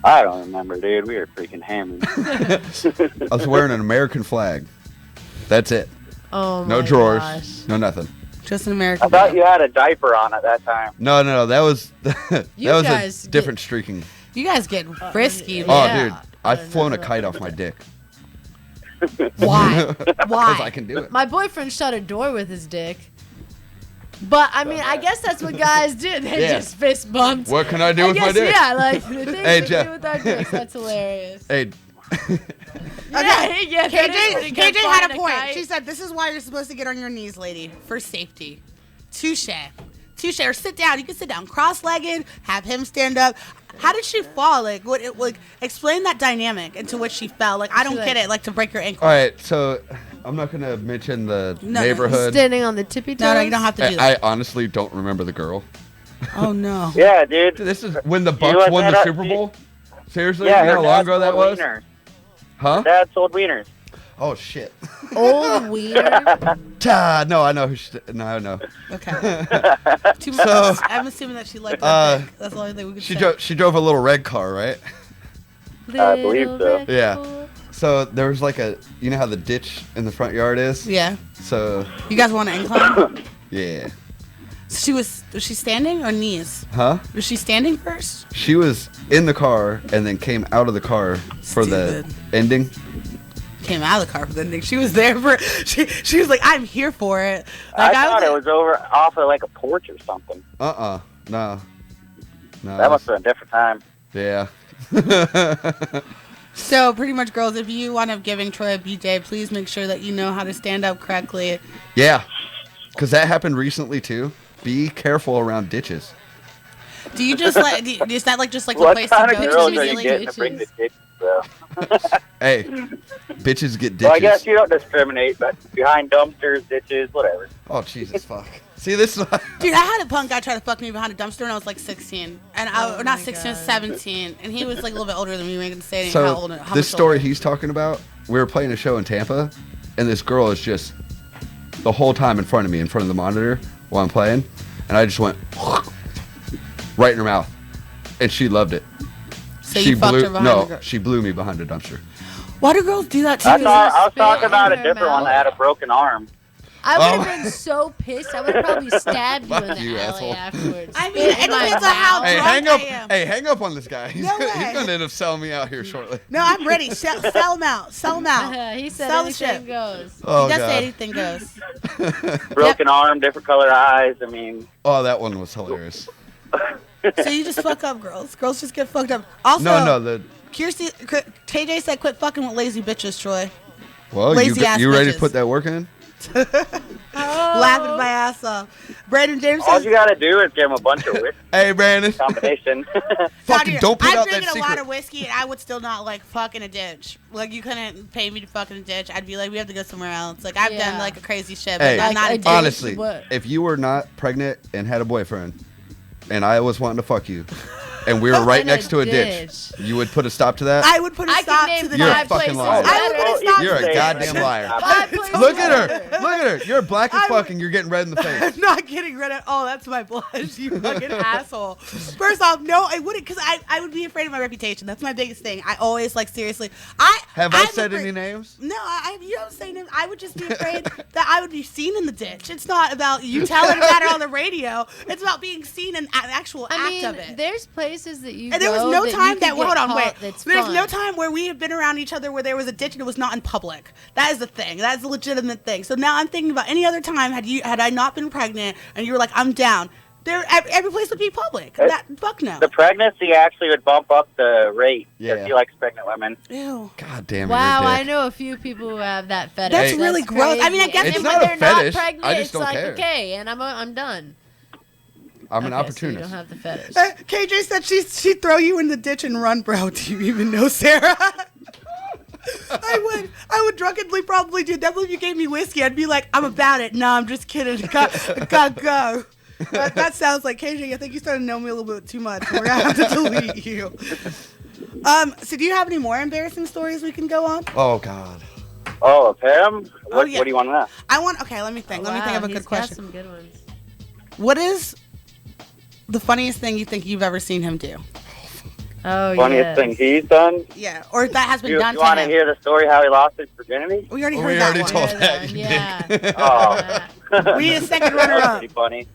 I don't remember, dude. We were freaking hammered. I was wearing an American flag. That's it. Oh no my drawers, gosh. no nothing. Just an American. I thought you had a diaper on at that time. No, that was that You was guys a different streaking. You guys get frisky. Oh, dude, I've flown a kite off my dick. Why? Because I can do it. My boyfriend shut a door with his dick. But I mean, I guess that's what guys do. They Yeah. just fist bumped. What can I do I with my guess, dick? Yeah, like the things Hey, we Jeff. do with our dicks. That's hilarious. Hey, Yeah, yeah. that is pretty good. KJ had a Flying point. kite. She said, "This is why you're supposed to get on your knees, lady, for safety." Touche. Or sit down. You can sit down cross-legged. Have him stand up. How did she fall? Like, explain that dynamic into which she fell. Like, I don't get it. Like, to break your ankle. all right. So I'm not gonna mention the neighborhood. Standing on the tippy toes. No, you don't have to do that. I honestly don't remember the girl. Oh no. Yeah, dude. This is when the She Bucks was won at the a- Super Bowl. Seriously, Yeah, you know her how long dad ago that sold was? wieners. Huh? Dad sold wieners. Oh shit. Old wiener. No, I know who. No, I know. Okay. So I'm assuming that she liked that dick. That's the only thing we could say. she drove a little red car, right? I believe so. Yeah. So there was like you know how the ditch in the front yard is? Yeah. So You guys want to incline? yeah. So was she standing or knees? Huh? Was she standing first? She was in the car and then came out of the car for the ending. Came out of the car for the ending. She was there for. She was like, "I'm here for it." Like, I thought it was over off of like a porch or something. No. No. That must have been a different time. Yeah. So pretty much, girls, if you want to giving Troy a BJ, please make sure that you know how to stand up correctly. Yeah. Because that happened recently too. Be careful around ditches. Do you just like? Is that like just like the What place kind to of go girls to? are you getting to bring the ditches, though? Hey, bitches get ditches. Well, I guess you don't discriminate, but behind dumpsters, ditches, whatever. Oh Jesus fuck! See this? Dude, I had a punk guy try to fuck me behind a dumpster when I was like 16, and or not 16, 17, and he was like a little bit older than me. We ain't gonna say how old. How This much story older. he's talking about, we were playing a show in Tampa, and this girl is just the whole time in front of me, in front of the monitor while I'm playing, and I just went right in her mouth, and she loved it. So you fucked her behind the she blew me behind a dumpster. Why do girls do that too? I was talking about a different one that had a broken arm. I would have been so pissed. I would have probably stabbed you in the you, alley asshole. afterwards. I mean, it depends on how Hey, drunk hang up! I am. Hey, hang up on this guy. He's, No he's way. gonna end up selling me out here shortly. No, I'm ready. Sell him out. Sell him out. He said Sell the anything shit. goes. Oh, he does God. say anything goes. Broken arm, different color eyes. I mean, Oh, that one was hilarious. So you just fuck up girls. Girls just get fucked up. Also, No, KJ said quit fucking with lazy bitches, Troy. well, Lazy ass you ready to bitches. put that work in? Laughing my ass off. Brandon James all says, you gotta do is give him a bunch of whiskey Hey, Brandon. combination. Fucking don't put I'm out that drinking a lot secret. of whiskey and I would still not like fuck in a ditch. Like you couldn't pay me to fuck in a ditch. I'd be like, we have to go somewhere else. Like I've done like a crazy shit, but Hey, I'm not a ditch. honestly, if you were not pregnant and had a boyfriend, and I was wanting to fuck you, and we were right In a next to a ditch, you would put a stop to that? I would put a stop to the You're a ditch. fucking liar. I would put a stop You're to the a ditch. goddamn liar. Look at her. Look at her. You're black as fuck and you're getting red in the face. I'm not getting rid of. Oh, that's my blush. You fucking asshole. First off, no, I wouldn't, because I would be afraid of my reputation. That's my biggest thing. I always like seriously. Have I said any names? No, you don't say names. I would just be afraid that I would be seen in the ditch. It's not about you telling about it on the radio. It's about being seen in an actual act of it. There's places that you And there was go no that time you that could get hold on, wait. caught that's There's fun. no time where we have been around each other where there was a ditch and it was not in public. That is the thing. That is a legitimate thing. So now I'm thinking about any other time had I not been pregnant and you were like, I'm down. Every place would be public. Fuck no. The pregnancy actually would bump up the rate because Yeah. he likes pregnant women. Ew. God damn it. Wow, you're a I dick. know a few people who have that fetish. That's really gross. I mean, I guess It's if not a they're fetish. not pregnant, I just it's don't like care. okay, and I'm done. I'm an Okay, so you opportunist. don't have the fetish. KJ said she'd throw you in the ditch and run, bro. Do you even know Sarah? I would drunkenly probably do that. If you gave me whiskey, I'd be like, I'm about it. No, I'm just kidding. Gotta go. That sounds like KJ. I think you started to know me a little bit too much. We're gonna have to delete you. So do you have any more embarrassing stories we can go on? Oh God. Oh, of him? What yeah. do you want to know? Okay, let me think. Let me think of a good question. Got some good ones. What is the funniest thing you think you've ever seen him do? Oh, Funniest thing he's done? Yeah, or that has been You done to want to him. hear the story how he lost his virginity? We already heard that one. told that. Yeah. Oh. We need a second runner That's up. pretty funny.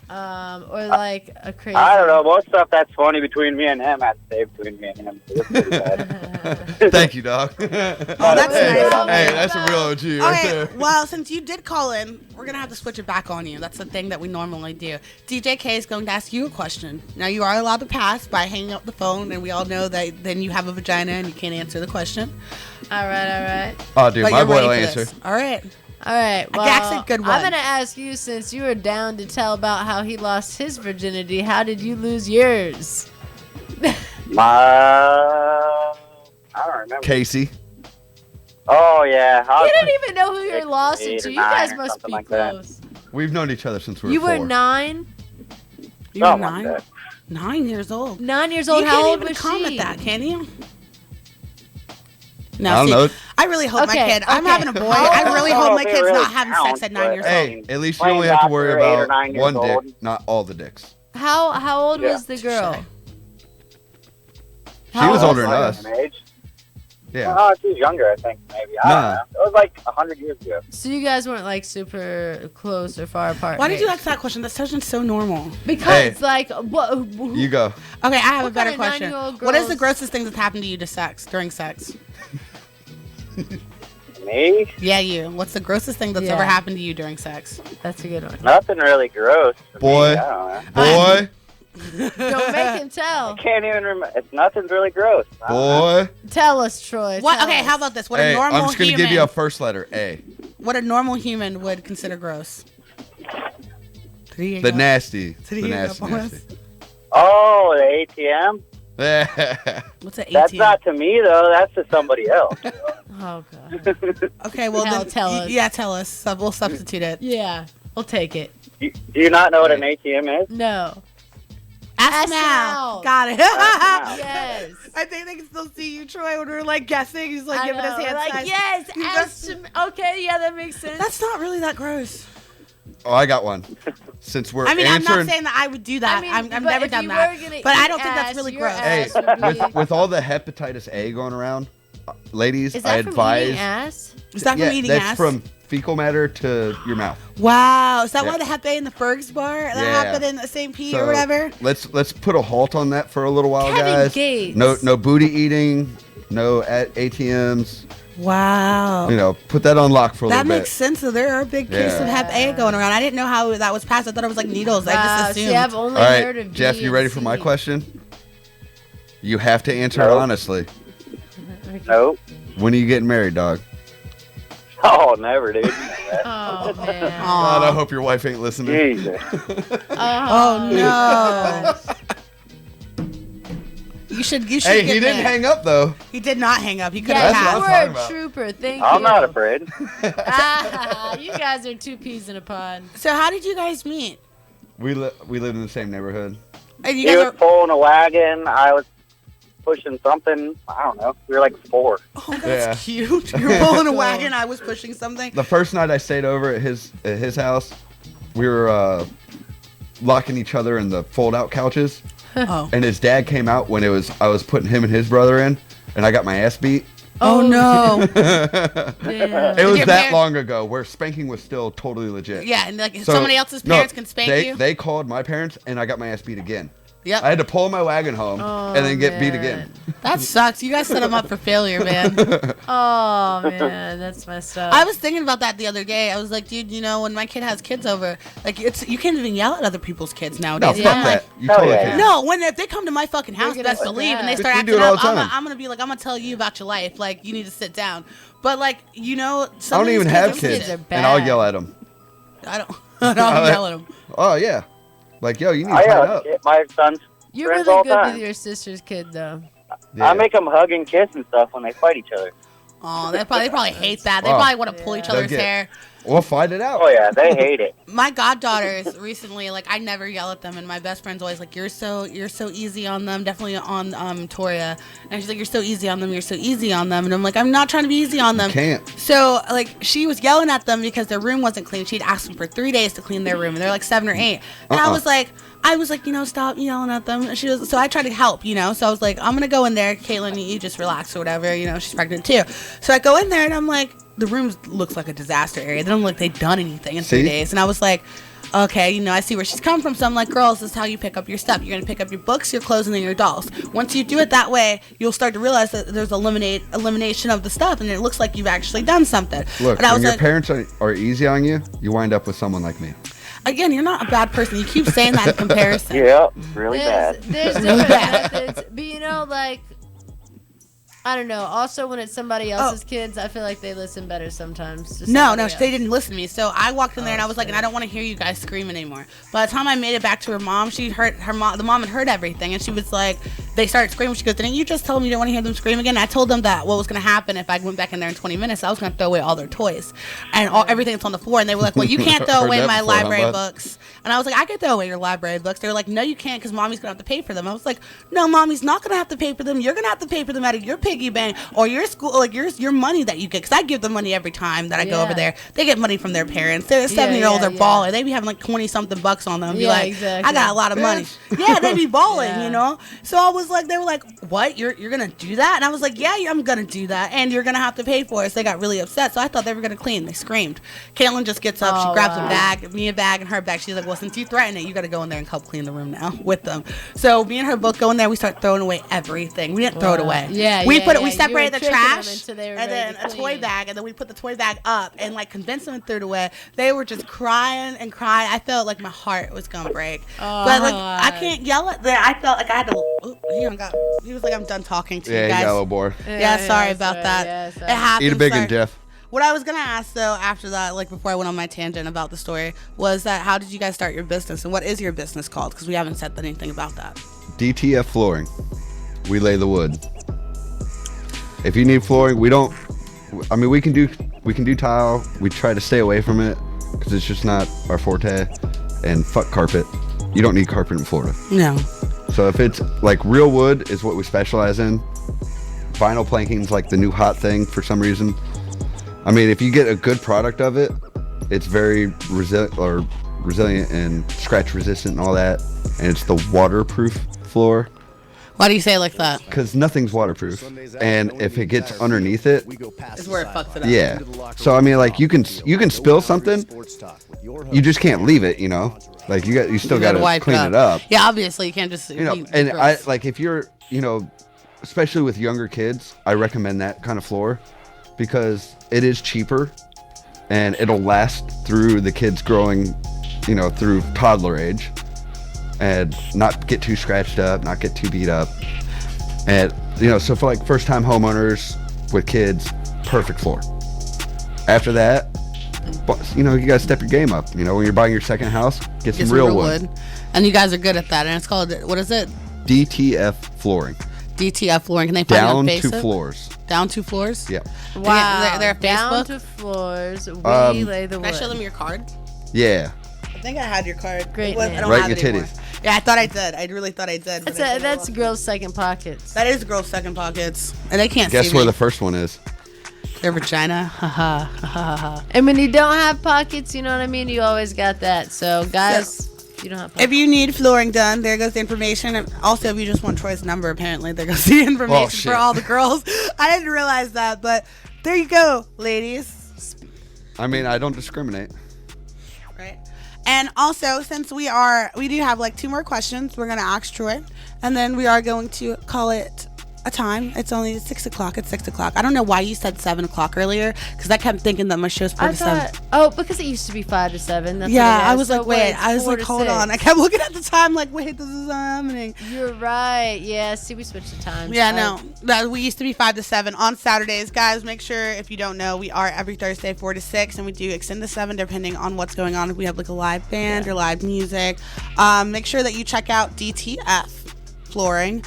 Or like a crazy. I don't know. Most stuff that's funny between me and him has to stay between me and him. So it's pretty bad. Thank you, dog. Oh, that's nice. Hey, that's a real OG right Okay, there. well, since you did call in, we're going to have to switch it back on you. That's the thing that we normally do. DJ K is going to ask you a question. Now, you are allowed to pass by hanging up the phone, and we all know that then you have a vagina and you can't answer the question. All right. Oh, dude, But my you're boy ready will for answer. this. All right. All right. Well, Actually, good one. I'm gonna ask you, since you were down to tell about how he lost his virginity. How did you lose yours? I don't remember. Casey. Oh, yeah. You didn't even know who you lost it to. You guys must be like close. We've known each other since we were You 4. were 9. You were Something like 9? that. 9 years old. 9 years old. You How can't old even was comment she? that, can you? I don't know. I really hope my Okay, kid. I'm okay. having a boy. I really I don't hope know my if it kid's really not having sex counts, at 9 years but- old. Hey, at least you Playing only have to worry doctor, 8 or about 9 years one dick, old. not all the dicks. How old Yeah. was the girl? She was older than Like us. an age. Yeah. Oh, she was younger, I think, maybe. I don't know. It was like 100 years ago. So you guys weren't like super close or far apart. Why did you age? ask that question? That's such so normal. Because like what? You go. Okay, I have What a better kind of question. 9-year-old What is the girls- grossest thing that's happened to you during sex? Me? Yeah, you. What's the grossest thing that's Yeah. ever happened to you during sex? That's a good one. Nothing really gross. for Boy. me. I don't know. Boy. Don't make him tell. I can't even remember. Nothing's really gross. I don't know. Boy. Tell us, Troy. What? tell Okay, us. how about this? What a Hey, normal I'm just going to human. give you a first letter, A. What a normal human would consider gross. Did he hang The up? nasty. Did he The hang nasty, up on nasty. us? Oh, the ATM? What's an That's ATM? not to me, though. That's to somebody else. Oh god. Okay, well Hell, then tell us. Yeah, tell us. We'll substitute it. Yeah, we'll take it. Do you not know what an ATM is? No. Ask Mal. Mal. Got it. Yes. I think they can still see you, Troy, when we're like guessing. He's like I giving know, us hand like, signs. yes, He's ask him. Okay, yeah, that makes sense. That's not really that gross. Oh, I got one. Since we're I mean, answering... I'm not saying that I would do that. I mean, I've but never if done you that. were gonna But I eat don't think that's ass, really your gross. Hey, ass would be- with all the hepatitis A going around, ladies, Is I that from advise... eating ass? Is that yeah, from eating that's ass? from fecal matter to your mouth. Wow. Is that Yeah. why the Hep A and the Fergs bar that Yeah. happened in the St. Pete So, or whatever? Let's put a halt on that for a little while, Kevin guys. Gates. No booty eating, no at ATMs. Wow. You know, put that on lock for a That little makes bit. sense. So there are big cases of Yeah. Hep A going around. I didn't know how that was passed. I thought it was like needles. I Wow, just assumed. see, I've only All heard right, of Jeff, B you and ready for my C. question? You have to answer it No. honestly. Nope. When are you getting married, dog? Oh, never, dude. Oh man. God, I hope your wife ain't listening. Jesus. Oh no. You should Hey, get he didn't married. hang up though. He did not hang up. He could Yes, have That's you what passed. I'm were talking a about. trooper. Thank I'm you. not afraid. You guys are two peas in a pod. So how did you guys meet? We live in the same neighborhood. And you He guys was are, pulling a wagon. I was pushing something. I don't know. We were like 4. oh, that's Yeah. cute. You're pulling a wagon. I was pushing something. The first night I stayed over at his house, we were locking each other in the fold-out couches, Oh. and his dad came out when I was putting him and his brother in, and I got my ass beat. Oh no. Yeah. It was your that parents- long ago where spanking was still totally legit. Yeah, and like So- somebody else's parents can spank they, you. They called my parents, and I got my ass beat again. Yep. I had to pull my wagon home and then get beat again. That sucks. You guys set him up for failure, man. Oh man, that's messed up. I was thinking about that the other day. I was like, dude, you know, when my kid has kids over, like you can't even yell at other people's kids No, nowadays. fuck I'm like, that. You totally yeah. can. no, if they come to my fucking house, gonna best sit believe, and down. they But start we acting do it all up, the time. I'm gonna be like, I'm gonna tell you about your life. Like, you need to sit down. But like, you know, I some don't of even these have kids kids, are and I'll bad. yell at them. I don't yell at them. Oh yeah, Like, yo, you need to tie it up. My son's You're friends really all good time. with your sister's kid, though. I make them hug and kiss and stuff when they fight each other. Oh, they probably hate that. They Wow. probably want to pull each other's hair. We'll fight it out. Oh yeah, they hate it. My goddaughters recently, like, I never yell at them, and my best friend's always like, you're so easy on them, definitely on Toria, and she's like, you're so easy on them, and I'm like, I'm not trying to be easy on them. You can't. So, like, she was yelling at them because their room wasn't clean. She'd asked them for 3 days to clean their room, and they're like 7 or 8, and I was like, stop yelling at them. And so I tried to help, so I was like, I'm gonna go in there, Caitlin, you just relax or whatever, she's pregnant too. So I go in there and I'm like, the room looks like a disaster area. They don't look like they've done anything in 3 days. And I was like, okay, I see where she's come from. So I'm like, girls, this is how you pick up your stuff. You're gonna pick up your books, your clothes, and then your dolls. Once you do it that way, you'll start to realize that there's elimination of the stuff, and it looks like you've actually done something. Look, and I when was your like, parents are easy on you, you wind up with someone like me. again, you're not a bad person. You keep saying that in comparison. Yeah, really bad. There's different methods, but like, I don't know. Also, when it's somebody else's kids, I feel like they listen better sometimes. No, they didn't listen to me. So I walked in there and I was like, and I don't want to hear you guys scream anymore. By the time I made it back to her mom, she heard her mom. The mom had heard everything, and she was like, they started screaming. She goes, didn't you just tell them you didn't want to hear them scream again? I told them that what was going to happen if I went back in there in 20 minutes, I was going to throw away all their toys and everything that's on the floor. And they were like, well, you can't throw away my library books. And I was like, I could throw away your library books. They were like, no, you can't, because mommy's going to have to pay for them. I was like, no, mommy's not going to have to pay for them. You're going to have to pay for them out of your piggy bank or your school, like your money that you get. Because I give them money every time that I go over there. They get money from their parents. They're 7-year-olds, they're balling. They be having like 20-something bucks on them. Be like, exactly. I got a lot of money. Yeah, they be balling, So I was like, they were like, what? You're going to do that? And I was like, yeah, I'm going to do that. And you're going to have to pay for it. So they got really upset. So I thought they were going to clean. They screamed. Caitlin just gets up. She grabs a bag, me a bag, and her bag. She's like, well, since you threatened it, you got to go in there and help clean the room now with them. So me and her both go in there. We start throwing away everything. We didn't throw it away. We separated the trash and then a toy bag, and then we put the toy bag up and like convinced them to throw it away. They were just crying and crying. I felt like my heart was gonna break. But like I can't yell at them. I felt like I had to. He was like, I'm done talking to you guys. Yeah, you got a little bored. Yeah, sorry about that. Yeah, it happens. Eat a big one, Jeff. What I was gonna ask though after that, like before I went on my tangent about the story, was that how did you guys start your business and what is your business called? Because we haven't said anything about that. DTF Flooring. We lay the wood. If you need flooring, we can do tile. We try to stay away from it because it's just not our forte. And fuck carpet. You don't need carpet in Florida. No. So if it's like real wood is what we specialize in. Vinyl planking's like the new hot thing for some reason. I mean, if you get a good product of it, it's very resilient and scratch resistant and all that. And it's the waterproof floor. Why do you say it like that? Because nothing's waterproof, and if it gets underneath it, is where it fucks it up. Yeah. So I mean, like you can spill something, you just can't leave it. Like you still got to clean it up. Yeah, obviously you can't just. And I like if you're especially with younger kids, I recommend that kind of floor because it is cheaper, and it'll last through the kids growing, through toddler age. And not get too scratched up, not get too beat up. And, so for like first time homeowners with kids, perfect floor. After that, you gotta step your game up. When you're buying your second house, get some real wood. And you guys are good at that. And it's called, what is it? DTF Flooring. DTF Flooring. Can they find it on Facebook? Down 2 floors. Down 2 floors? Yeah. Wow. They're Down Facebook? 2 floors. We lay the wood. Can I show them your card? Yeah. I think I had your card. Great I name. don't Right have in it your anymore. titties. Yeah, I thought I did. I really thought I did. That's girls' second pockets. That is girls' second pockets. And they can't see Guess where me. the first one is? Their vagina. Ha ha ha ha. And when you don't have pockets, you know what I mean? You always got that. So, guys, if you don't have pockets. If you need flooring done, there goes the information. And also, if you just want Troy's number, apparently, there goes the information for all the girls. I didn't realize that, but there you go, ladies. I mean, I don't discriminate. Right. And also, since we do have like 2 more questions, we're going to ask Troy, and then we are going to call it a time. It's only 6 o'clock. It's 6 o'clock. I don't know why you said 7 o'clock earlier, because I kept thinking that my show's 4 to 7. Oh, because it used to be 5 to 7. That's Yeah, what it I is. was So like, wait. I was 4 like, to hold 6. on. I kept looking at the time, like, wait, this is happening. You're right. Yeah. See, we switched the times. Yeah, no. We used to be 5 to 7 on Saturdays, guys. Make sure, if you don't know, we are every Thursday 4 to 6, and we do extend to 7 depending on what's going on. If we have like a live band or live music, make sure that you check out DTF Flooring.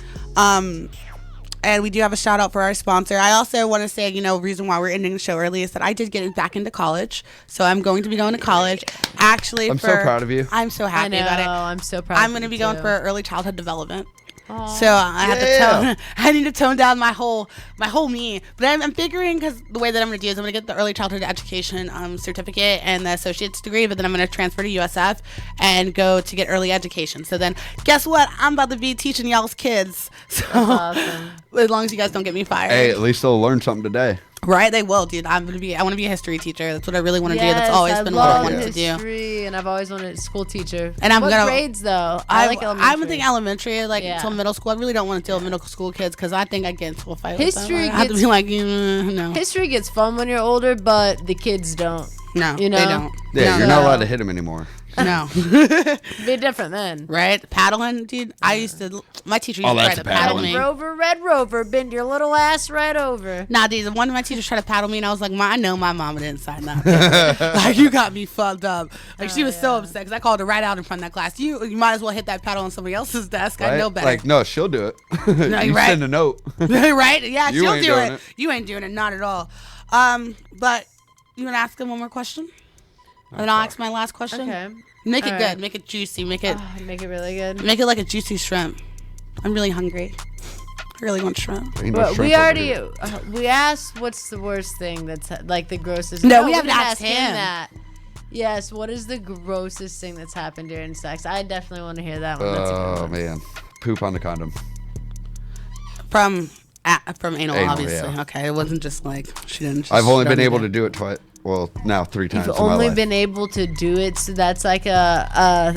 And we do have a shout out for our sponsor. I also want to say, reason why we're ending the show early is that I did get back into college. So I'm going to be going to college. Actually, I'm so proud of you. I'm so happy about it. I'm so proud. I'm going to be going for early childhood development. So I have to I need to tone down my whole me. But I'm figuring, because the way that I'm going to do is I'm going to get the early childhood education certificate and the associate's degree, but then I'm going to transfer to USF and go to get early education. So then guess what? I'm about to be teaching y'all's kids. So awesome. As long as you guys don't get me fired. Hey, at least they'll learn something today. Right, they will, dude. I want to be a history teacher. That's what I really want to do. That's always been what I wanted to do. History, and I've always wanted a school teacher. And I'm what gonna grades though? I like elementary. I would think elementary, until middle school. I really don't want to deal with middle school kids because I think I get into a fight with them. I have to be like, no. History gets fun when you're older, but the kids don't. No, they don't. Yeah, you're not allowed to hit them anymore. No. Be different then. Right? Paddling, dude. My teacher used to try to paddle me. Rover, Red Rover, bend your little ass right over. Nah, dude, one of my teachers tried to paddle me, and I was like, I know my mama didn't sign that. Like, you got me fucked up. Like, she was so upset, because I called her right out in front of that class. You might as well hit that paddle on somebody else's desk. Right? I know better. Like, no, she'll do it. No, you right? send a note. Right? Yeah, You she'll ain't do doing it. You ain't doing it, not at all. But you want to ask him one more question? And then I'll ask my last question. Okay. Make it All good. right. Make it juicy. Make it really good. Make it like a juicy shrimp. I'm really hungry. I really want shrimp. We already we asked what's the worst thing that's like the grossest. No, we haven't didn't asked him that. Yes, what is the grossest thing that's happened during sex? I definitely want to hear that one. That's a good one. Man, poop on the condom. From anal, obviously. Yeah. Okay, it wasn't just like she didn't. Just I've only been shove able it to in. do it twice. Well, now 3 times. You've in my only life. been able to do it, so that's like a.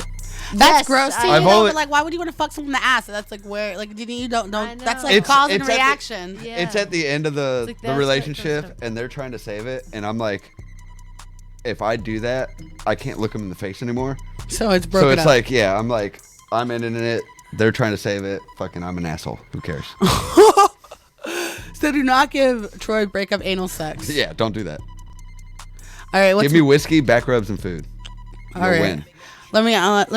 That's gross to you, I've though, only- but like, why would you want to fuck someone in the ass? That's like where, like, you don't. That's like It's- cause and it's at the- reaction. It's at the end of the like the that's relationship, and they're trying to save it, and I'm like, if I do that, I can't look them in the face anymore. So it's broken So it's up. like, yeah, I'm like, I'm ending it. They're trying to save it. Fucking, I'm an asshole. Who cares? So do not give Troy breakup anal sex. Yeah, don't do that. All right, what's Give me whiskey, back rubs, and food. All You'll right. win. Let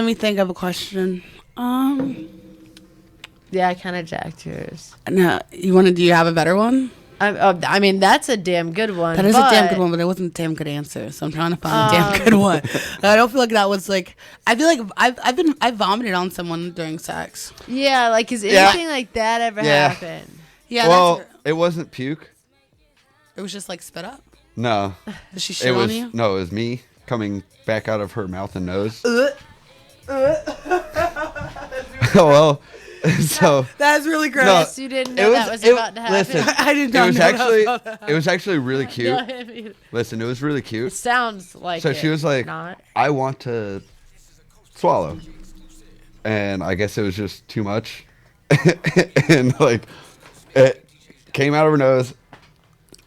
me think of a question. Yeah, I kind of jacked yours. No, do you have a better one? I mean, that's a damn good one. That is a damn good one, but it wasn't a damn good answer. So I'm trying to find a damn good one. I don't feel like that was like. I feel like I've vomited on someone during sex. Yeah, like has anything like that ever happened? Yeah. Well, it wasn't puke. It was just like spit up. No. Did she shit on you? No, it was me coming back out of her mouth and nose. Well, so That's really gross. No, You didn't know that was about to happen. Listen, I did not it was know that actually was about to happen. it was actually really cute. No, I mean- Listen, it was really cute. It sounds like So it, she was like, not. I want to swallow. And I guess it was just too much. And like it came out of her nose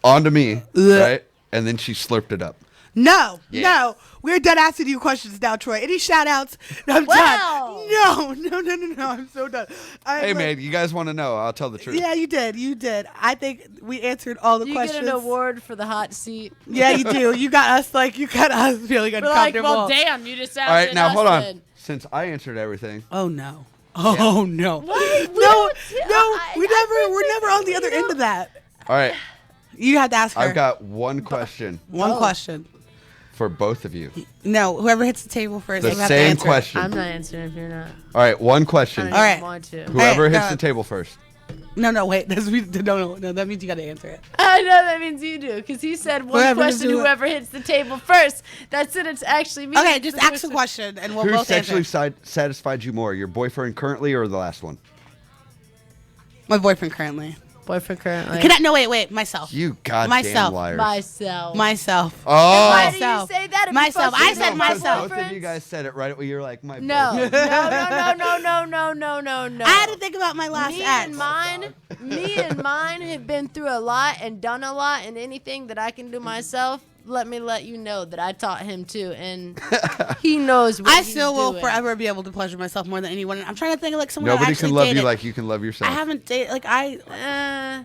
onto me, right? And then she slurped it up. No, Yeah. no. We're done asking you questions now, Troy. Any shout outs? I'm done. No. I'm so done. Hey man, you guys want to know? I'll tell the truth. Yeah, you did. I think we answered all the You questions. get an award for the hot seat. Yeah, you do. You got us feeling We're like, uncomfortable. well, damn, you just asked All right, now us hold on. then. Since I answered everything. Oh no. Oh no. No, we're never on the other end of that. All right. You have to ask her. I've got one question. One question. For both of you. No, whoever hits the table first. The they have to same answer it. question. I'm not answering if you're not. All right, one question. I don't All even right. want to. Whoever All right, hits the table first. No, wait. No. That means you got to answer it. I know that means you do, because he said one Whoever question, do it. whoever hits the table first. That's it. It's actually me. Okay, just ask the question and we'll Who both sexually answer. satisfied you more, your boyfriend currently or the last one? My boyfriend currently. Boyfriend currently. Wait. Myself. You goddamn Myself. liars. Myself. Oh. Why do you say that? If you Myself. fuck I your said myself. Both of you guys said it right when you're like, my No. boyfriend. No. I had to think about my last Me ex. and mine. me and mine have been through a lot and done a lot, and anything that I can do myself, let me let you know that I taught him too, and he knows what I he's still will doing. forever be able to pleasure myself more than anyone. I'm trying to think of like someone I Nobody actually can love dated. you like you can love yourself. I haven't dated like I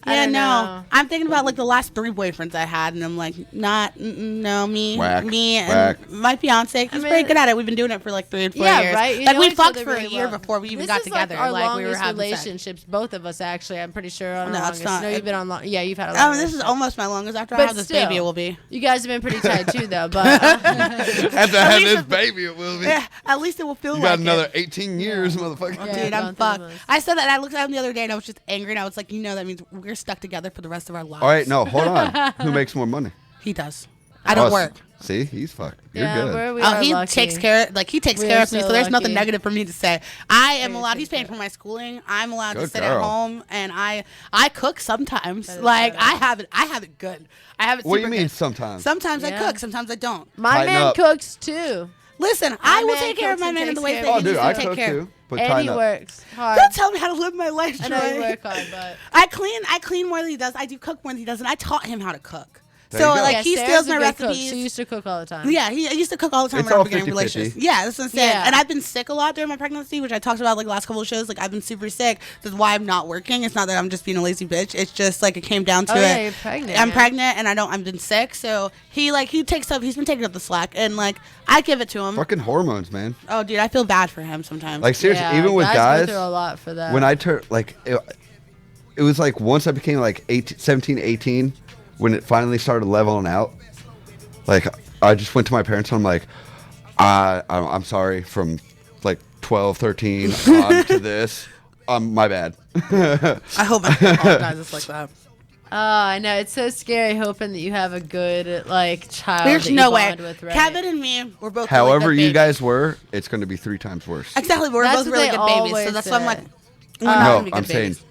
I don't know. I'm thinking about like the last 3 boyfriends I had, and I'm like, no, me, Whack, and whack. my fiance. He's pretty good at it. We've been doing it for like 3 and 4 Yeah, years. right? You Like know we each fucked other for a really year well. before we even This got is together. Like our we were longest having sex. relationships, both of us actually. I'm pretty sure our No, it's longest. not. No, you've been on long. Yeah, you've had a long. Oh, this is relationship. almost my longest. After I But have this still, baby, it will be. You guys have been pretty tight too, though. But After I have this baby, it will be. Yeah, at least it will feel You like got another it. 18 years, motherfucker. Oh, dude, I'm fucked. I said that, and I looked at him the other day, and I was just angry, and I was like, that means we're stuck together for the rest of our lives. All right, no, hold on. Who makes more money? He does. I don't work. See, he's fucked. You're Yeah, good. He lucky. takes care. Like he takes We care are of me, so so there's nothing lucky. negative for me to say. I am allowed. He's paying for my schooling. I'm allowed to Good sit girl. at home, and I cook sometimes. That is Like so I have it good. I have it. What do you super mean good. sometimes? Sometimes I Yeah. cook. Sometimes I don't. my Tighten man up. cooks too. Listen, I will man take care of cooks my and man in takes the ways care that of he Oh, dude, needs I to take cook care. too. But And tighten he up. works hard. Don't tell me how to live my life, I Troy. know you work hard, but I clean more than he does. I do cook more than he does, and I taught him how to cook. There So you go. like yeah, he Sarah's steals a my good cook. recipes. She used to cook all the time. Yeah, he used to cook all the time It's when I all was beginning 50-50. relationships. Yeah, that's what I'm saying. Yeah. And I've been sick a lot during my pregnancy, which I talked about like last couple of shows. Like I've been super sick. That's why I'm not working. It's not that I'm just being a lazy bitch. It's just like it came down to Oh, it. yeah, you're pregnant, I'm yeah. pregnant and I've been sick. So he takes up. He's been taking up the slack, and like I give it to him. Fucking hormones, man. Oh, dude, I feel bad for him sometimes. Like seriously, Yeah, even with guys guys, go through a lot for that. when I turned like, it was like once I became like 17, 18, when it finally started leveling out. Like I just went to my parents and I'm like, I'm sorry from like 12, 13 on to this. My bad. I hope I don't apologize like that. Oh, I know. It's so scary hoping that you have a good like child There's that you no way. bond with, right? Kevin and me were both. However really good you babies. guys were, it's going to be 3 times worse. Exactly, we're That's both what really they good babies, so always that's why I'm like, say. we're not No, gonna be good I'm saying babies.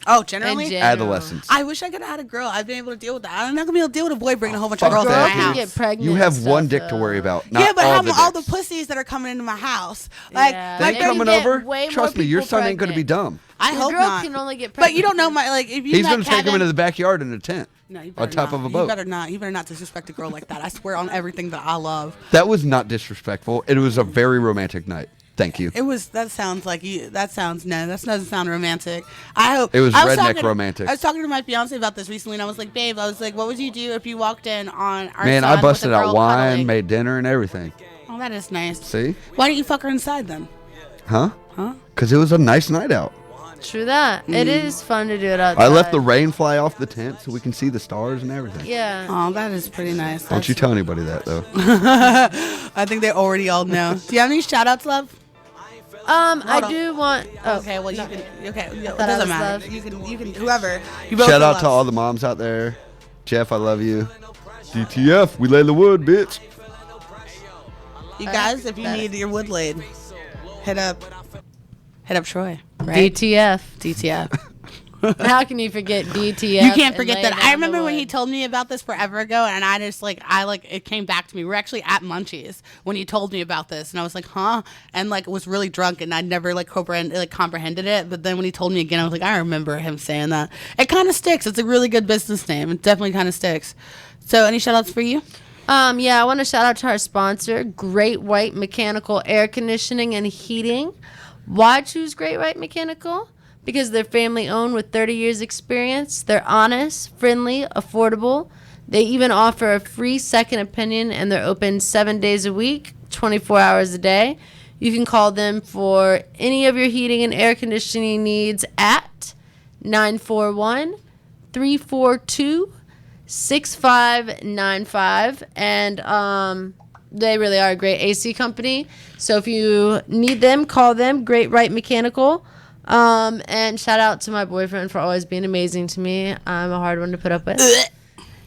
Oh, generally? In general. adolescence. I wish I could have had a girl. I've been able to deal with that. I'm not gonna be able to deal with a boy bringing a whole bunch of Fuck girls to my that, house. dude. Get pregnant You and have stuff, one dick to worry about. Not Yeah, but all all the the dicks. pussies that are coming into my house, like Yeah. They my Maybe girl, coming get over. way more Trust me, your people son ain't going to be pregnant. dumb. I Your hope girl not. can only get But you pregnant. don't know my like. If you He's met going to take him Kevin- into the backyard in a tent No, you on better top not. of a boat. You better not. You better not disrespect a girl like that. I swear on everything that I love. That was not disrespectful. It was a very romantic night. Thank you. It was. That sounds like you. That sounds no. That doesn't sound romantic. I hope It was I redneck talking- romantic. I was talking to my fiance about this recently, and I was like, "Babe, I was like, what would you do if you walked in on our Man, son I with busted a girl out wine, cuddling?" made dinner and everything. Oh, that is nice. See? Why didn't you fuck her inside then? Huh? Huh? Because it was a nice night out. True that. It is fun to do it outside. I left the rain fly off the tent so we can see the stars and everything. Yeah. Oh, that is pretty nice. Don't you tell anybody that, though. I think they already all know. Do you have any shout outs, love? I on. do want. Oh, Okay, well, you can. Okay, it thought I doesn't was matter. love. You can, whoever. You both Shout are out to loved. all the moms out there. Jeff, I love you. DTF, we lay the wood, bitch. You guys, if you need your wood laid, hit up Troy. Right? DTF. DTF. How can you forget DTF? You can't and forget lay that. down I the remember when wood? he told me about this forever ago, and I just it came back to me. We were actually at Munchies when he told me about this, and I was like, huh? And like was really drunk, and I never comprehended it. But then when he told me again, I was like, I remember him saying that. It kind of sticks. It's a really good business name. It definitely kind of sticks. So, any shout outs for you? Yeah, I want to shout out to our sponsor, Great White Mechanical Air Conditioning and Heating. Why choose Great White Mechanical? Because they're family owned with 30 years experience. They're honest, friendly, affordable. They even offer a free second opinion, and they're open 7 days a week, 24 hours a day. You can call them for any of your heating and air conditioning needs at 941-342-6595. And they really are a great AC company. So if you need them, call them, Great Right Mechanical. And shout out to my boyfriend for always being amazing to me. I'm a hard one to put up with.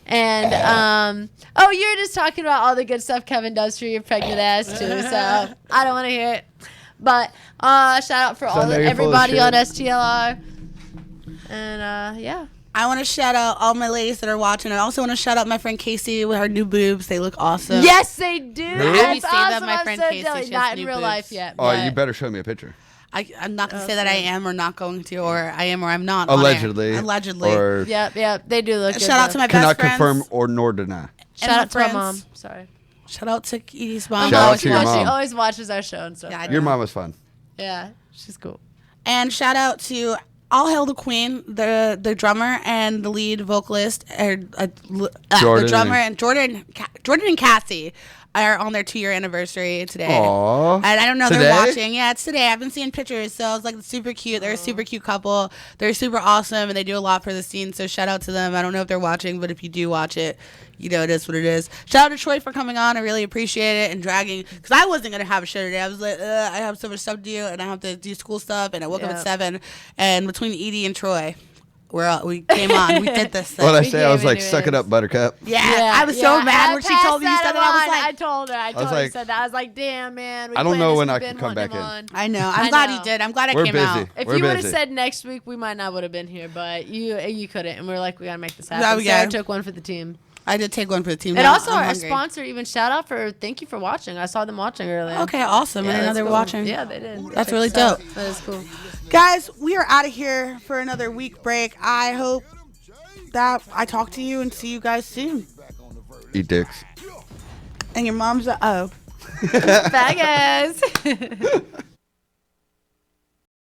And oh, you're just talking about all the good stuff Kevin does for your pregnant ass too. So I don't want to hear it. But shout out for everybody on STLR. And yeah. I want to shout out all my ladies that are watching. I also want to shout out my friend Casey with her new boobs. They look awesome. Yes, they do. Have you That's seen awesome. them? My I'm friend so Casey, jealous. she has Not in new real boobs. life yet. Oh, you better show me a picture. I'm not going to say that I am or not going to, or I am or I'm not. on air. Allegedly. Allegedly. Or Yep, they do look good. Shout out to my cannot best friends. confirm or nor deny. Shout out to my friends. mom. Sorry. Shout out to Edie's mom. Shout out to your mom. She always watches our show and stuff. Yeah, I Your know. mom was fun. Yeah, she's cool. And shout out to All Hail the Queen, the drummer and the lead vocalist, the drummer and Jordan and Cassie are on their 2-year anniversary today. Aww. And I don't know, Today? they're watching. Yeah, it's today. I've been seeing pictures, so it's like super cute. They're a super cute couple. They're super awesome, and they do a lot for the scene. So shout out to them. I don't know if they're watching, but if you do watch it, you know it is what it is. Shout out to Troy for coming on. I really appreciate it and dragging, because I wasn't gonna have a show today. I was like, I have so much stuff to do, and I have to do school stuff, and I woke up at 7. And between Edie and Troy, we came on. We did this thing. What did I say? I was like, suck it up, Buttercup. Yeah, I was so mad when she told me you said that. I was like, I told her. I was like, said that. I was like, damn, man. I don't know when I can come back in. I know. I'm glad you did. I'm glad I We're came busy. out. If We're you would have busy. said next week, we might not would have been here, but you couldn't, and we were like, we gotta make this Yeah, happen. we Sarah got it. took one for the team. I did take one for the team. And Now also I'm our hungry. sponsor, even shout out for thank you for watching. I saw them watching earlier. Okay, awesome. I didn't know that's they were cool. watching. Yeah, they did. That's Check really us out. dope. That is cool. Guys, we are out of here for another week break. I hope that I talk to you and see you guys soon. Eat dicks. And your mom's Bye, guys.